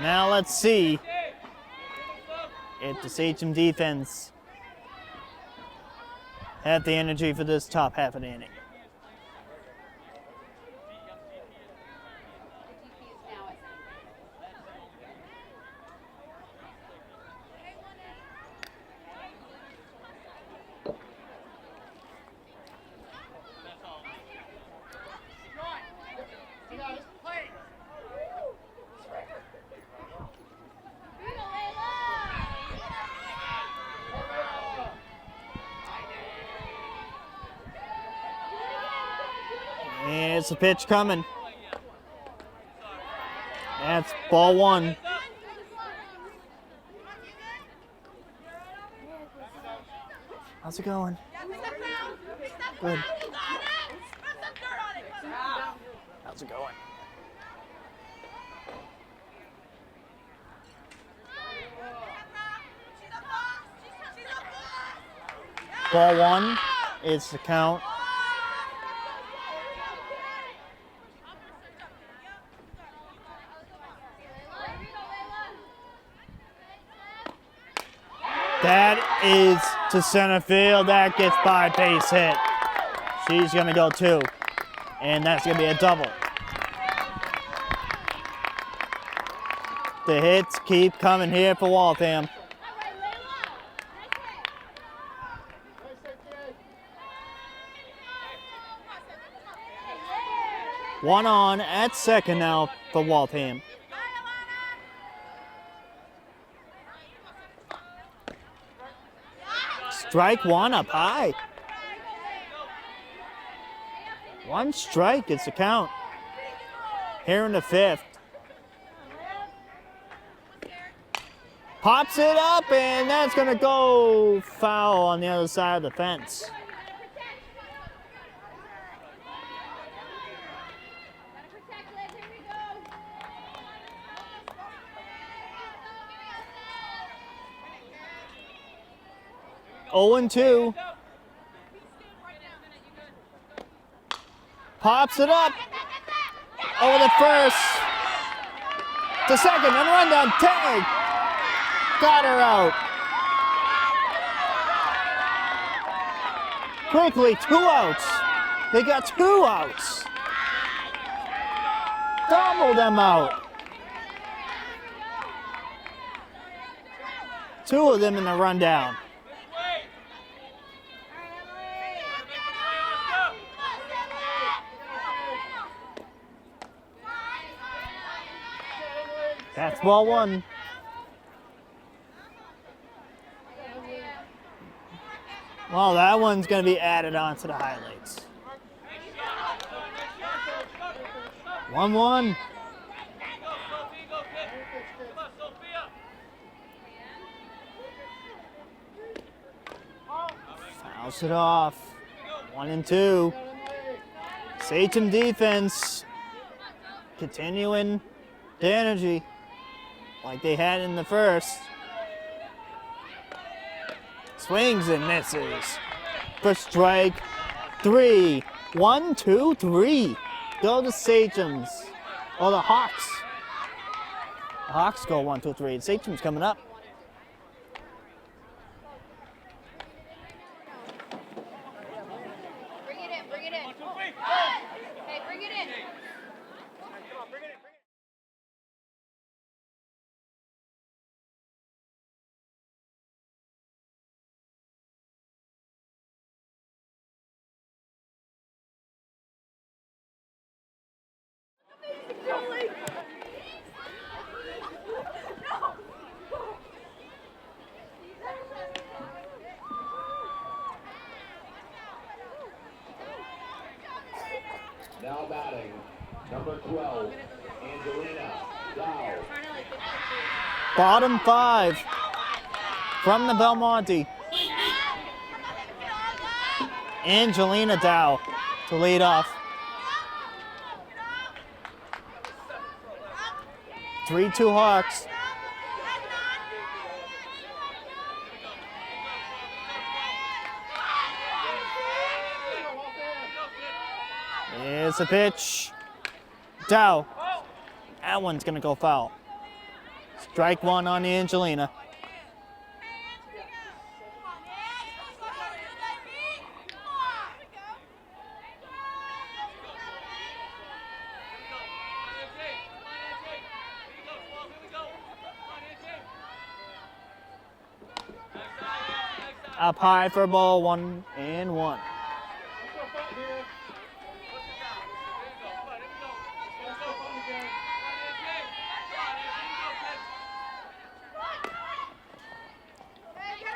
Now let's see if the Sachem defense have the energy for this top half of the inning. It's a pitch coming. That's ball 1. How's it going? Good. How's it going? Ball 1 is the count. That is to center field. That gets by base hit. She's going to go 2. And that's going to be a double. The hits keep coming here for Waltham. One on at second now for Waltham. Strike 1 up high. 1 strike, it's the count. Here in the 5th. Pops it up, and that's going to go foul on the other side of the fence. Oh and 2. Pops it up. Over the first. To second, and run down. Tag. Got her out. Quickly, 2 outs. They got 2 outs. Double them out. 2 of them in the rundown. That's ball 1. Well, that one's going to be added on to the highlights. 1-1. Fouls it off. 1 and 2. Sachem defense continuing the energy like they had in the first. Swings and misses for strike 3. 1, 2, 3. Go to Sachems. Oh, the Hawks. The Hawks go 1, 2, 3. Sachem's coming up. Now batting, number 12, Angelina Dow. Bottom 5 from the Belmonte. Angelina Dow to lead off. 3-2 Hawks. Here's the pitch. Dow. That one's gonna go foul. Strike 1 on Angelina. Up high for ball 1-1.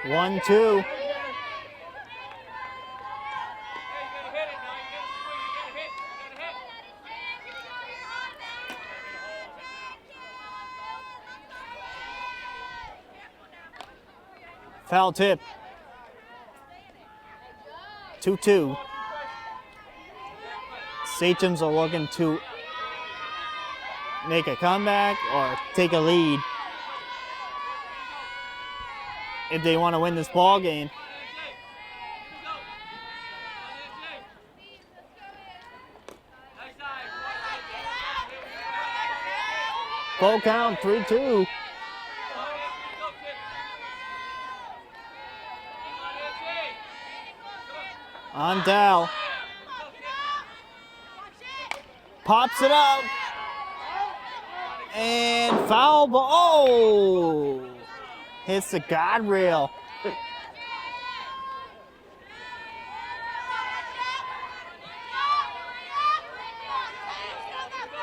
One, two. Foul tip. 2-2. Sachems are looking to make a comeback or take a lead if they want to win this ball game. Full count, 3-2. On Dow. Pops it up. And foul ball. Oh! Hits the guardrail.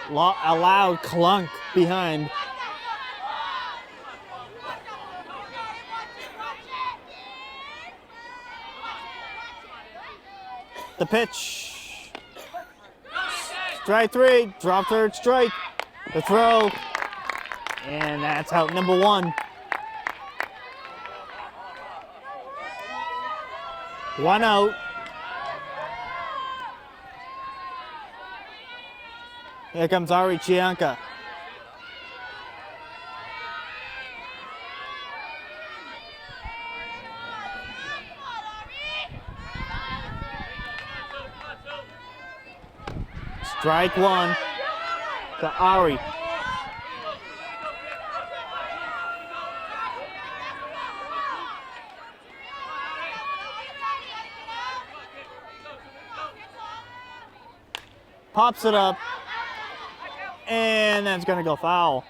A loud clunk behind. The pitch. Strike 3, drop third strike. The throw. And that's out number 1. 1 out. Here comes Ari Chianca. Strike 1 to Ari. Pops it up, and that's gonna go foul.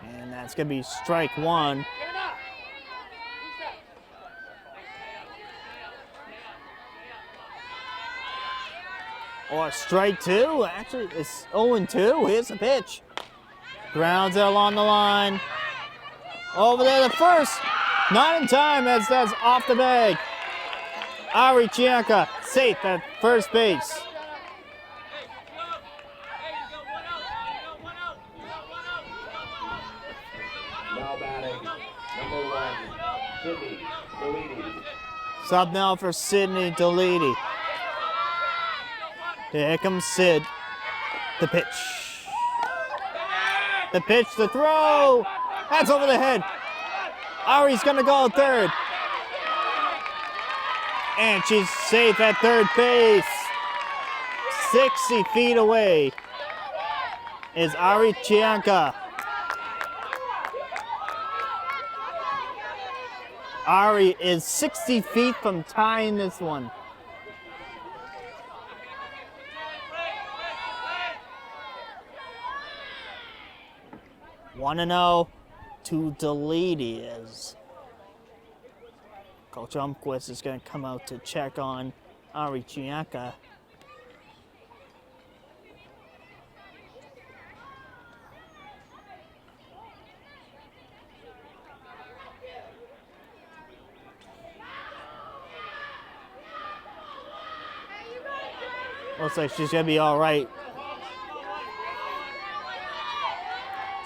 And that's gonna be strike 1. Or strike 2. Actually, it's 0-2. Here's the pitch. Grounds it along the line. Over there, the first. Not in time as that's off the bag. Ari Chianca safe at first base. Now batting, number 1, Sydney Delidi. Sub now for Sydney Delidi. Here comes Sid. The pitch. The pitch, the throw. That's over the head. Ari's gonna go third. And she's safe at third base. 60 feet away is Ari Chianca. Ari is 60 feet from tying this one. One and 0 to Delidi as Coach Umquist is going to come out to check on Ari Chianca. Looks like she's gonna be all right.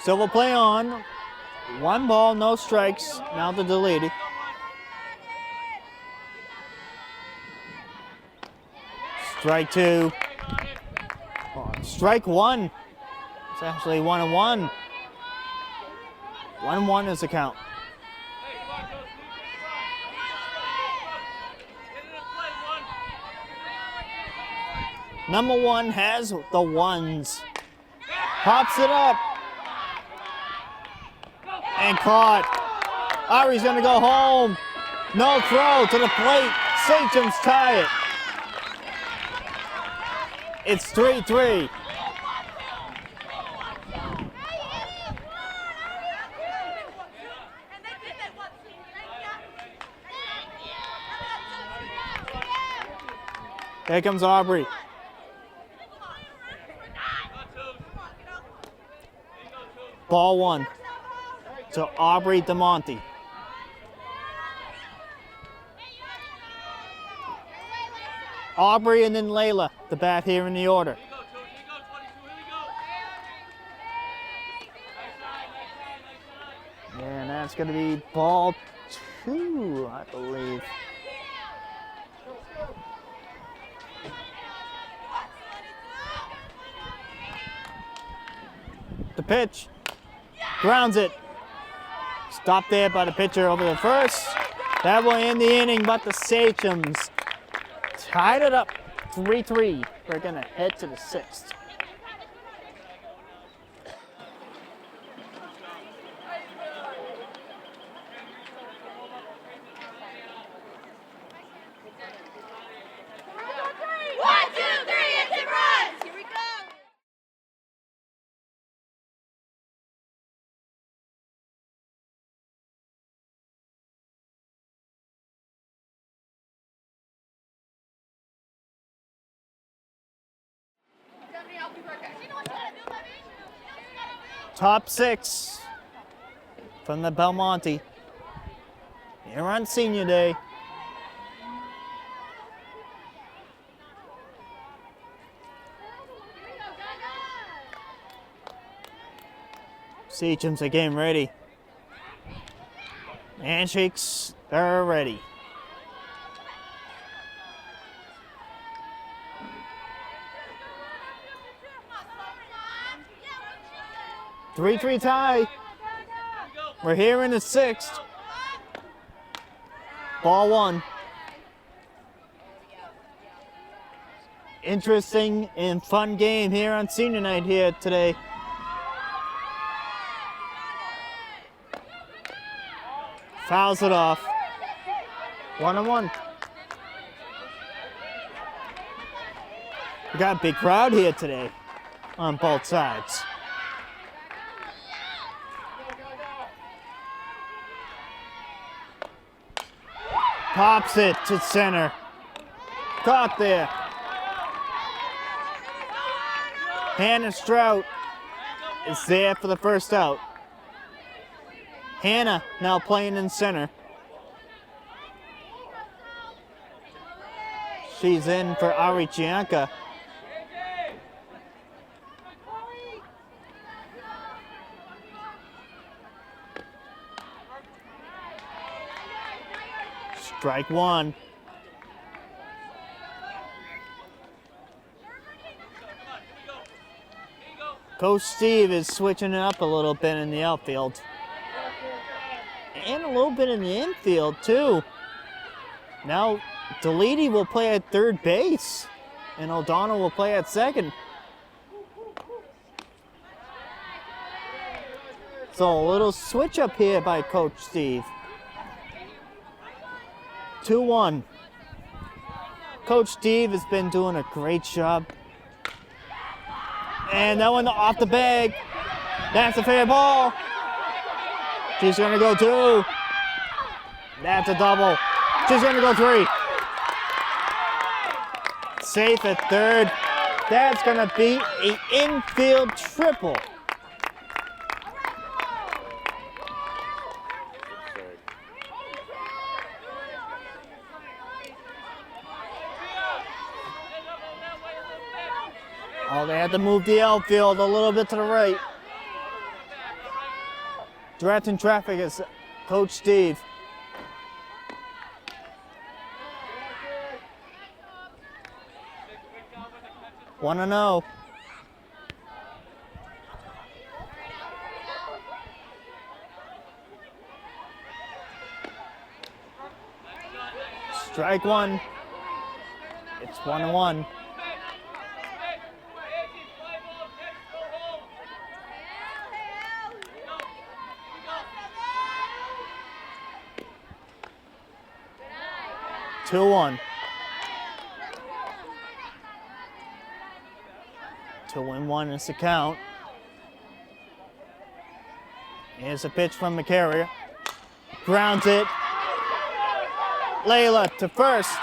So we'll play on. 1 ball, no strikes. Now to Delete. Strike 2. Oh, strike 1. It's actually 1-1. 1-1 is the count. Number 1 has the ones. Pops it up. And caught. Ari's gonna go home. No throw to the plate. Sachems tie it. It's 3-3. Here comes Aubrey. Ball 1 to Aubrey Belmonte. Aubrey and then Layla, the bat here in the order. And that's going to be ball 2, I believe. The pitch. Grounds it. Stopped there by the pitcher over the first. That will end the inning, but the Sachems tied it up 3-3. We're going to head to the 6th. Top 6 from the Belmonte here on Senior Day. Sachems are getting ready. Handshakes are ready. Three tie. We're here in the 6th. Ball 1. Interesting and fun game here on Senior Night here today. Fouls it off. 1-1. We got a big crowd here today on both sides. Pops it to center. Caught there. Hannah Strout is there for the first out. Hannah now playing in center. She's in for Ari Chianca. Strike 1. Coach Steve is switching it up a little bit in the outfield. And a little bit in the infield, too. Now, Delete will play at third base. And O'Donnell will play at second. So a little switch up here by Coach Steve. 2-1. Coach Steve has been doing a great job. And that one off the bag. That's a fair ball. She's gonna go 2. That's a double. She's gonna go 3. Safe at third. That's gonna be an infield triple. Oh, they had to move the outfield a little bit to the right. Directing traffic is Coach Steve. One and 0. Strike one. It's 1-1. Two one. 2-1 is the count. Here's a pitch from the carrier. Grounds it. Layla to first,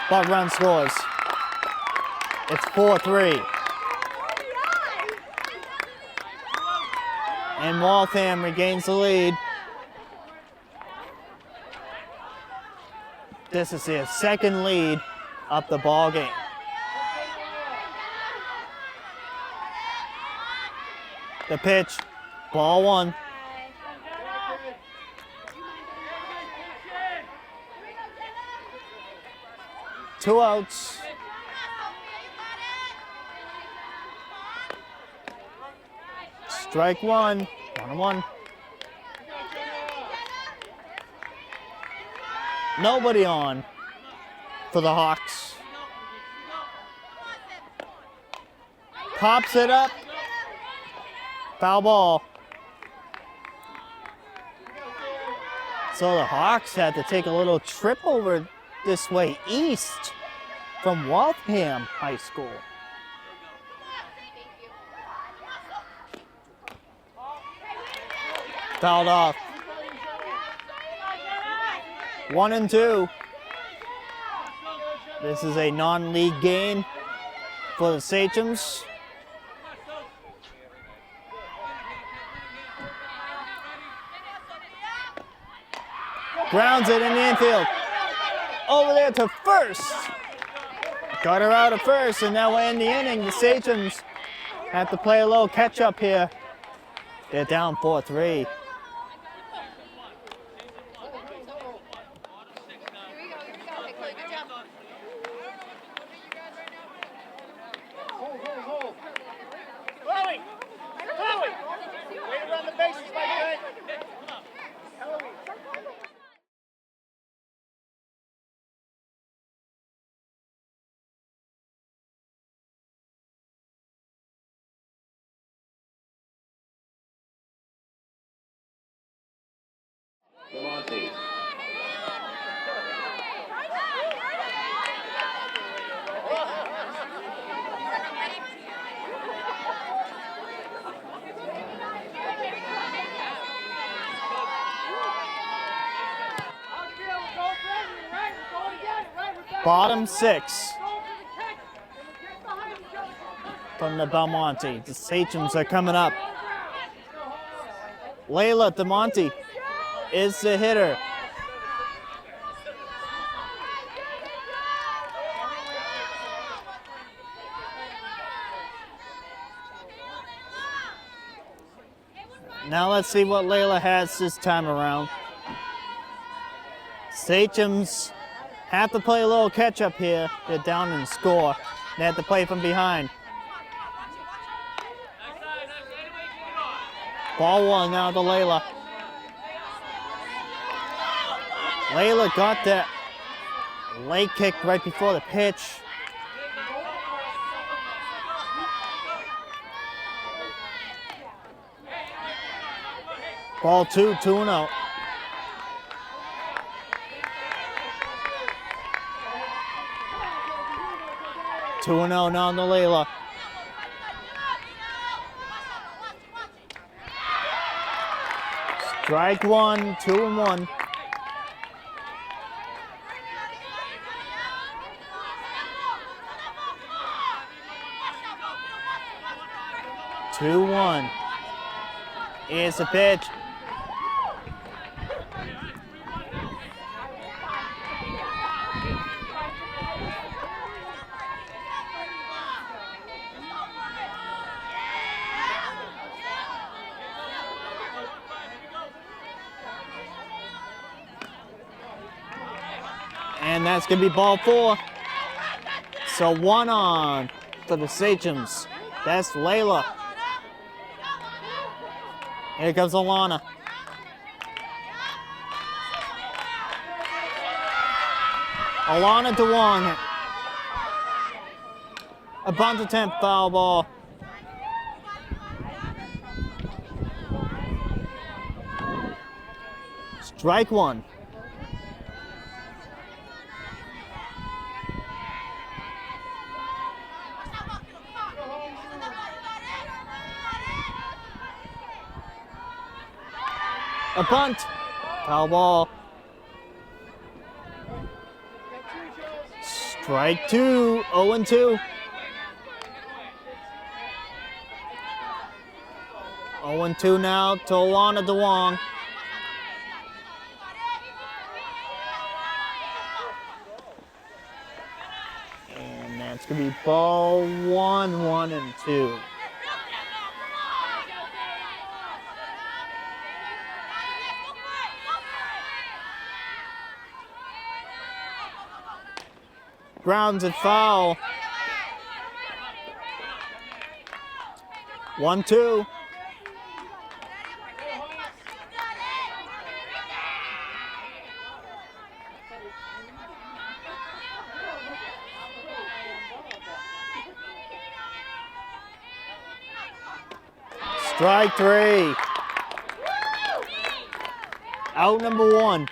but run scores. It's 4-3. And Waltham regains the lead. This is their second lead of the ball game. The pitch, ball one. Two outs. Strike one, 1-1. Nobody on for the Hawks. Pops it up. Foul ball. So the Hawks had to take a little trip over this way east from Waltham High School. Fouled off. 1-2. This is a non-league game for the Sachems. Grounds it in the infield. Over there to first. Got her out of first, and now we're in the inning. The Sachems have to play a little catch-up here. They're down 4-3. Chloe! Chloe! Way to run the bases, my friend! Belmonte. Bottom six from the Belmonte. The Sachems are coming up. Layla DeMonte is the hitter. Now let's see what Layla has this time around. Sachems have to play a little catch-up here. They're down in score. They have to play from behind. Ball one now to Layla. Layla got that leg kick right before the pitch. Ball two, 2-0. Two and 0 now to Layla. Strike one, 2-1. Two one. Here's the pitch. And that's going to be ball 4. So 1 on for the Sachems. That's Layla. Here comes Alana. Alana DeWong. A bunt attempt, foul ball. Strike 1. A bunt. Foul ball. Strike 2. 0-2. 0-2 now to Alana DeWong. And that's going to be ball 1, 1 and 2. Grounds and foul. 1-2. Strike 3. Out number 1.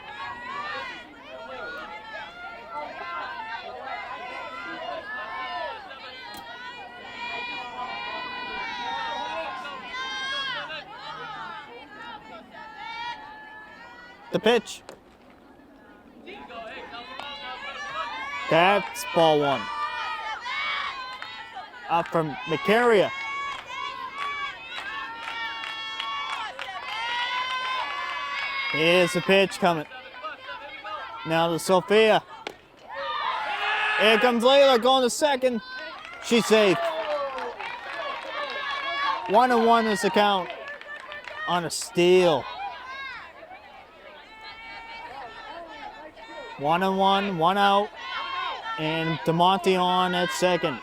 The pitch. That's ball 1. Up from Macaria. Here's the pitch coming. Now to Sophia. Here comes Layla going to second. She's safe. 1-1 is the count on a steal. 1-1, 1 out, and Belmonte on at second.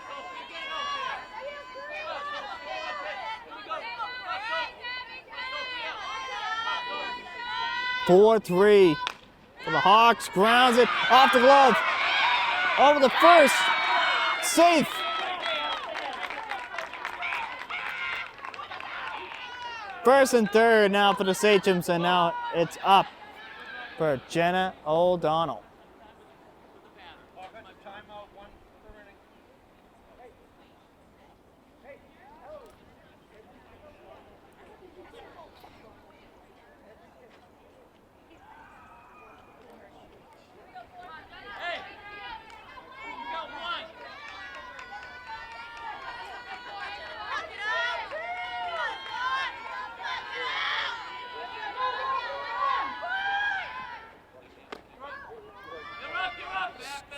(4-3) for the Hawks. Grounds it off the glove, over the first, safe. First and third now for the Sachems, and now it's up for Jenna O'Donnell.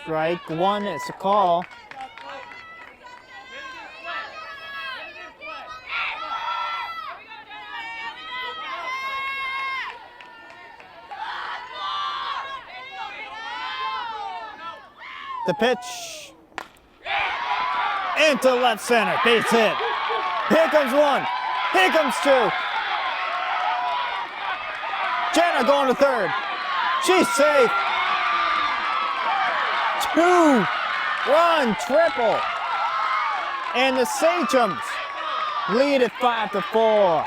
Strike 1 is a call. The pitch into left center, base hit. Here comes 1, here comes 2. Jenna going to third. She's safe. 2-run triple. And the Sachems lead at 5-4.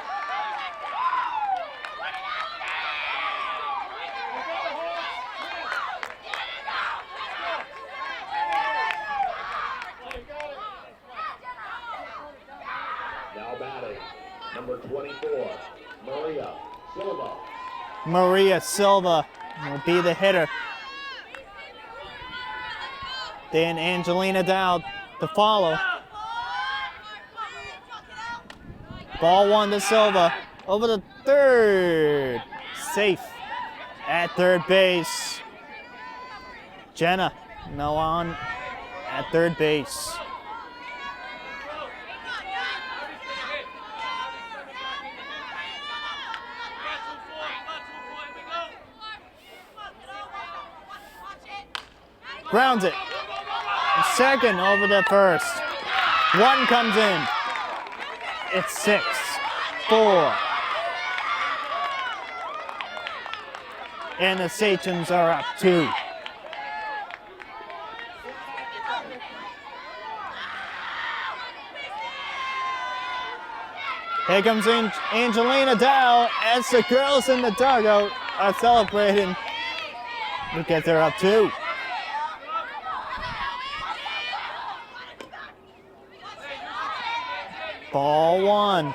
Now batting, number 24, Maria Silva. Maria Silva will be the hitter. Then Angelina Dowd to follow. Ball 1 to Silva. Over the third. Safe at third base. Jenna now on at third base. Grounds it. Second over the first. One comes in. It's 6-4. And the Sachems are up 2. Here comes Angelina Dow as the girls in the dugout are celebrating. Because they're up 2. Ball 1.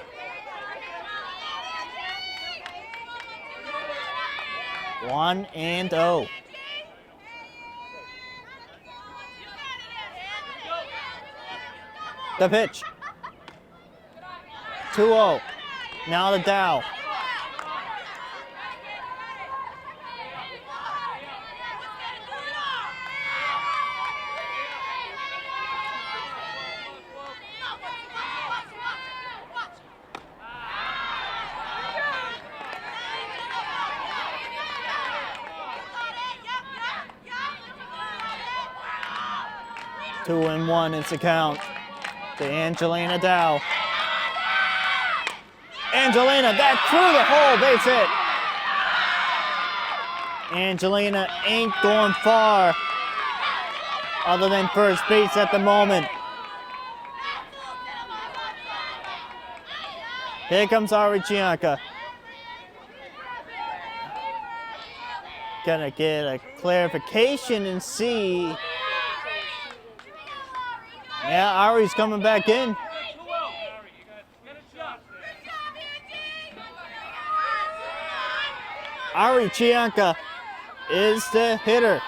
One and oh. The pitch. 2-0. Now the Dow. Two and one is the count to Angelina Dow. Angelina, that through the hole, base hit. Angelina ain't going far other than first base at the moment. Here comes Ari Chianca. Gonna get a clarification and see. Yeah, Ari's coming back in. Ari Chianca is the hitter.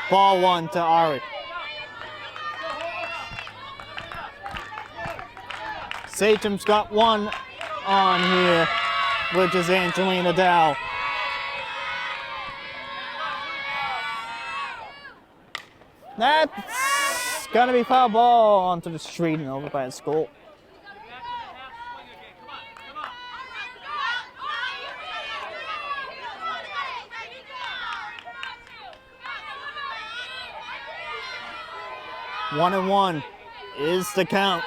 Ball 1 to Ari. Sachem's got one on here, which is Angelina Dow. That's gonna be foul ball onto the street and over by the school. One and one is the count.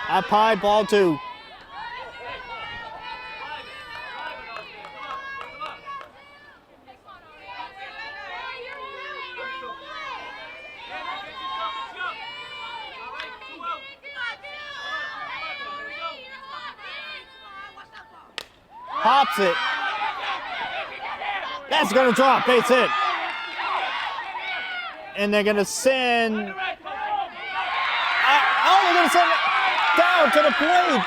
Up high, ball 2. Pops it. That's gonna drop, base hit. And they're gonna send. They're gonna send it down to the plate.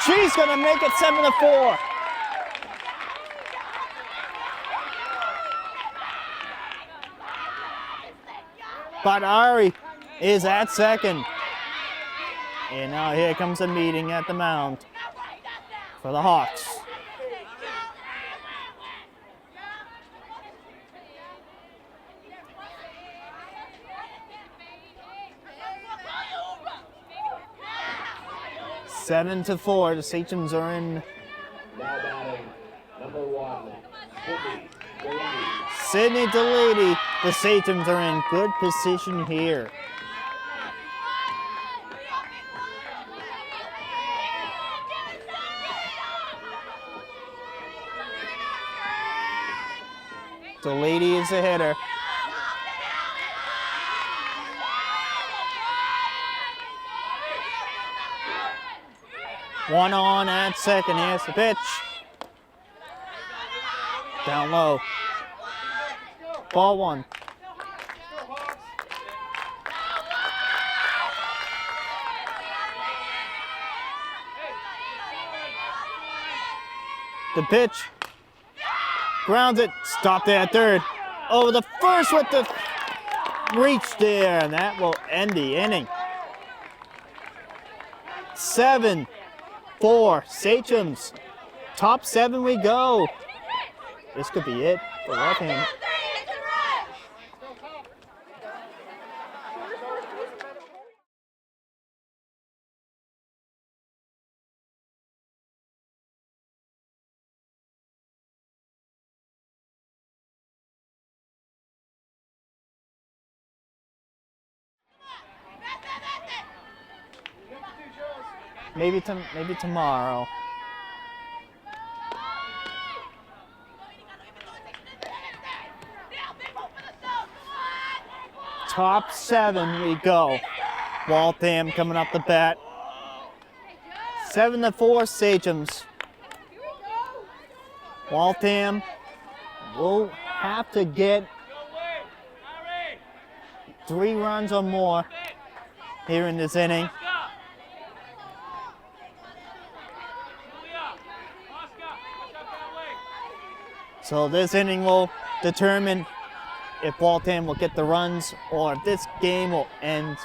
She's gonna make it 7-4. But Ari is at second. And now here comes a meeting at the mound for the Hawks. Seven to 4, the Sachems are in. Now batting, number 1, Sydney Delady. The Sachems are in good position here. Delady is the hitter. One on at second. Here's the pitch. Down low. Ball 1. The pitch. Grounds it. Stopped there at third. Over the first with the reach there. And that will end the inning. 7-4. Sachems. Top 7 we go. This could be it for Waltham. maybe tomorrow. Top 7 we go. Waltham coming up the bat. 7-4 Sachems. Waltham will have to get 3 runs or more here in this inning. So this inning will determine if Waltham will get the runs or if this game will end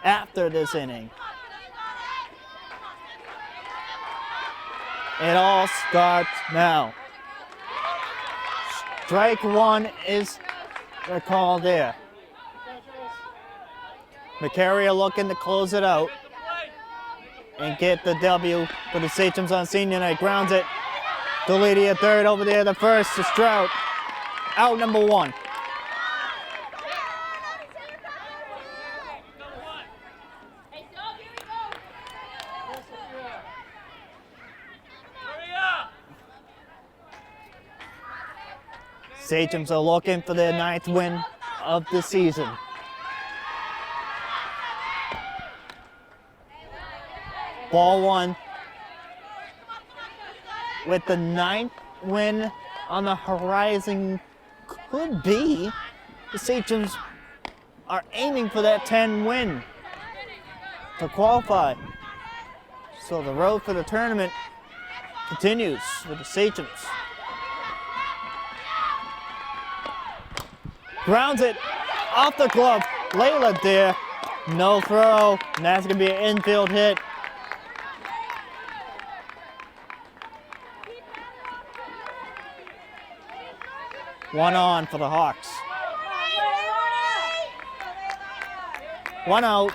after this inning. It all starts now. Strike 1 is the call there. McCary looking to close it out and get the W for the Sachems on senior night. Grounds it. Delady at third, over there the first to Strout. Out number 1. Sachems are looking for their 9th win of the season. Ball 1. With the 9th win on the horizon, could be the Sachems are aiming for that 10 win to qualify. So the road for the tournament continues with the Sachems. Grounds it off the glove. Layla there. No throw. And that's going to be an infield hit. One on for the Hawks. 1 out.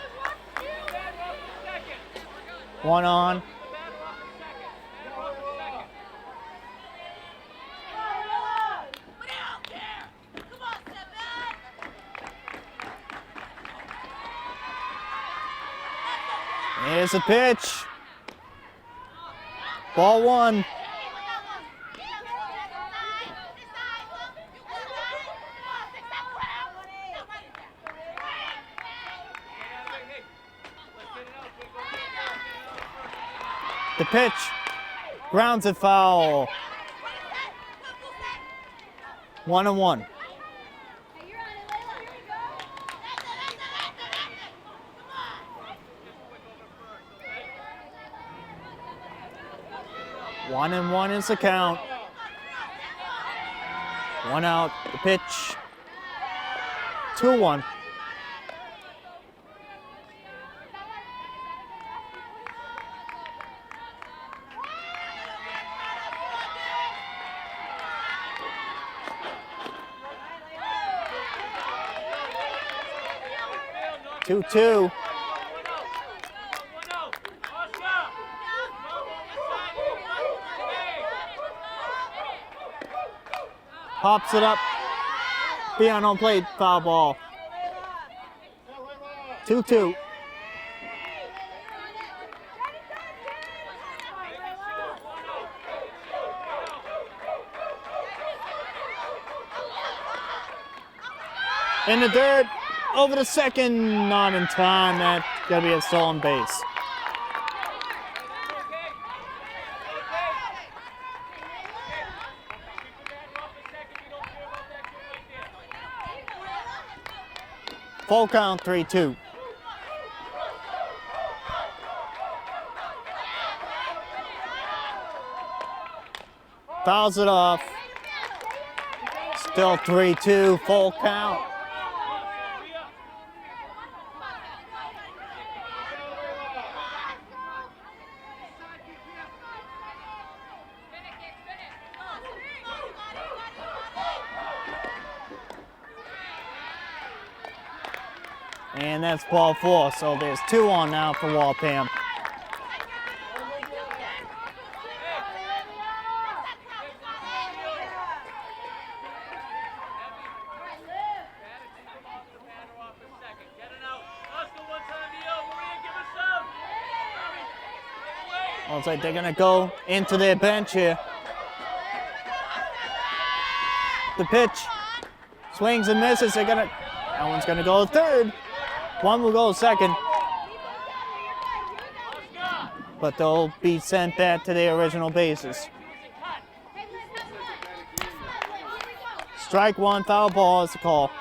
1 on. Here's a pitch. Ball 1. The pitch. Grounds it foul. 1-1. One and 1 is the count. 1 out, the pitch. 2-1. Two. Pops it up. Beyond home plate, foul ball. 2-2. In the dirt, over the second, not in time. That's gonna be a stolen base. Full count, 3-2. Fouls it off. Still 3-2, full count. And that's ball 4, so there's 2 on now for Waltham. Looks like they're gonna go into their bench here. The pitch. Swings and misses. That one's gonna go third. One will go second. But they'll be sent back to their original bases. Strike one, foul ball is the call.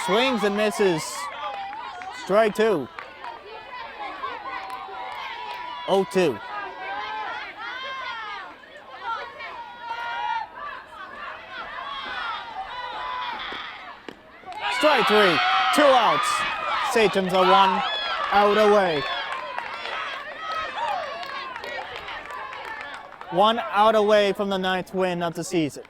Swings and misses. Strike two. 0-2. Strike three. 2 outs. Sachems are 1 out away. 1 out away from the 9th win of the season.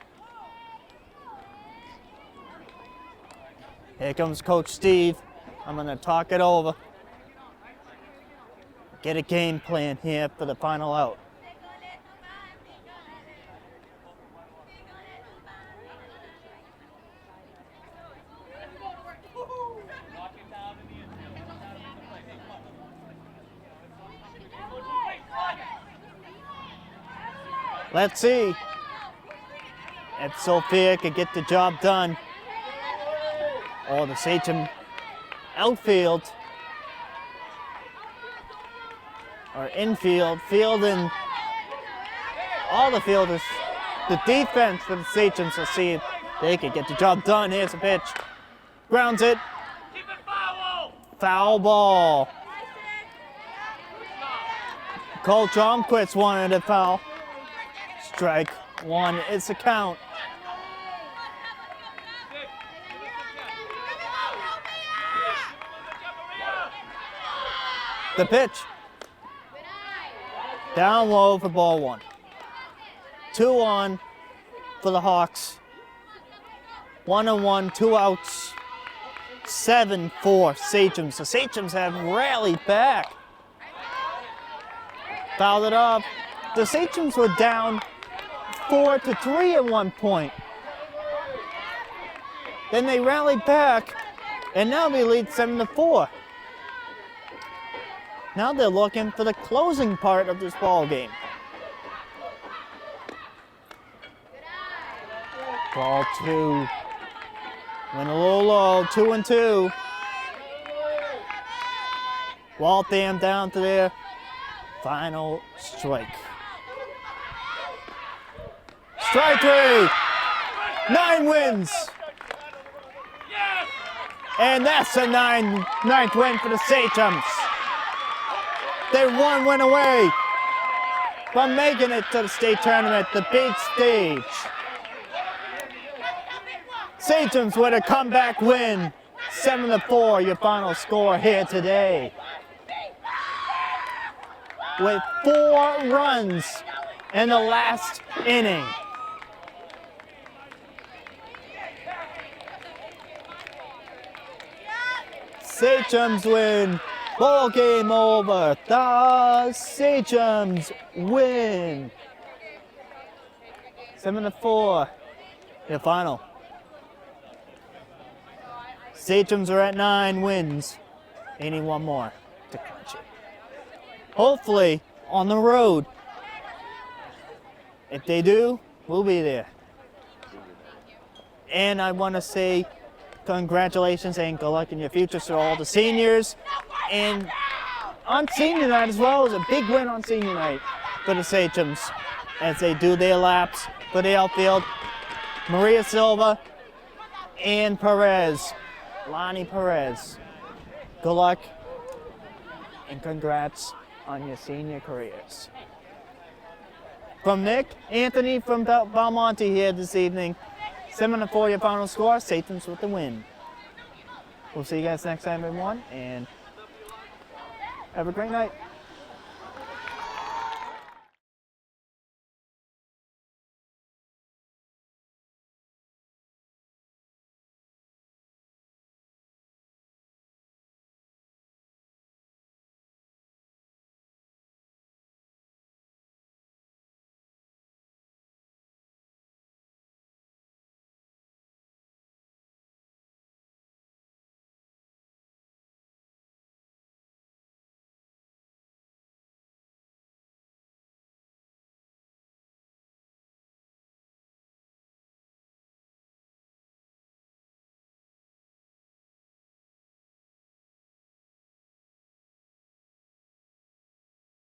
Here comes Coach Steve. I'm going to talk it over. Get a game plan here for the final out. Let's see if Sophia could get the job done. Or the Sachem outfield or infield, field and all the fielders, the defense for the Sachems to see if they could get the job done. Here's a pitch. Grounds it. Foul ball. Cole Tromquist wanted a foul. Strike one is the count. The pitch. Down low for ball one. 2 on for the Hawks. 1-1, 2 outs. 7-4 Sachems. The Sachems have rallied back. Fouled it off. The Sachems were down 4-3 at one point. Then they rallied back, and now they lead 7-4. Now they're looking for the closing part of this ball game. Ball 2. Went a little low, 2-2. Waltham down to their final strike. Strike 3. 9 wins. And that's a ninth win for the Sachems. They're 1 win away from making it to the state tournament, the big stage. Sachems with a comeback win, 7-4, your final score here today. With 4 runs in the last inning. Sachems win. Ball game over. The Sachems win. 7-4. Your final. Sachems are at 9 wins. They need 1 more to clinch it. Hopefully on the road. If they do, we'll be there. And I want to say congratulations and good luck in your future to all the seniors. And on senior night as well, it was a big win on senior night for the Sachems as they do their laps for the outfield. Maria Silva and Perez, Lonnie Perez. Good luck and congrats on your senior careers. From Nick Anthony from Belmonte here this evening, 7-4 your final score, Sachems with the win. We'll see you guys next time, everyone, and have a great night.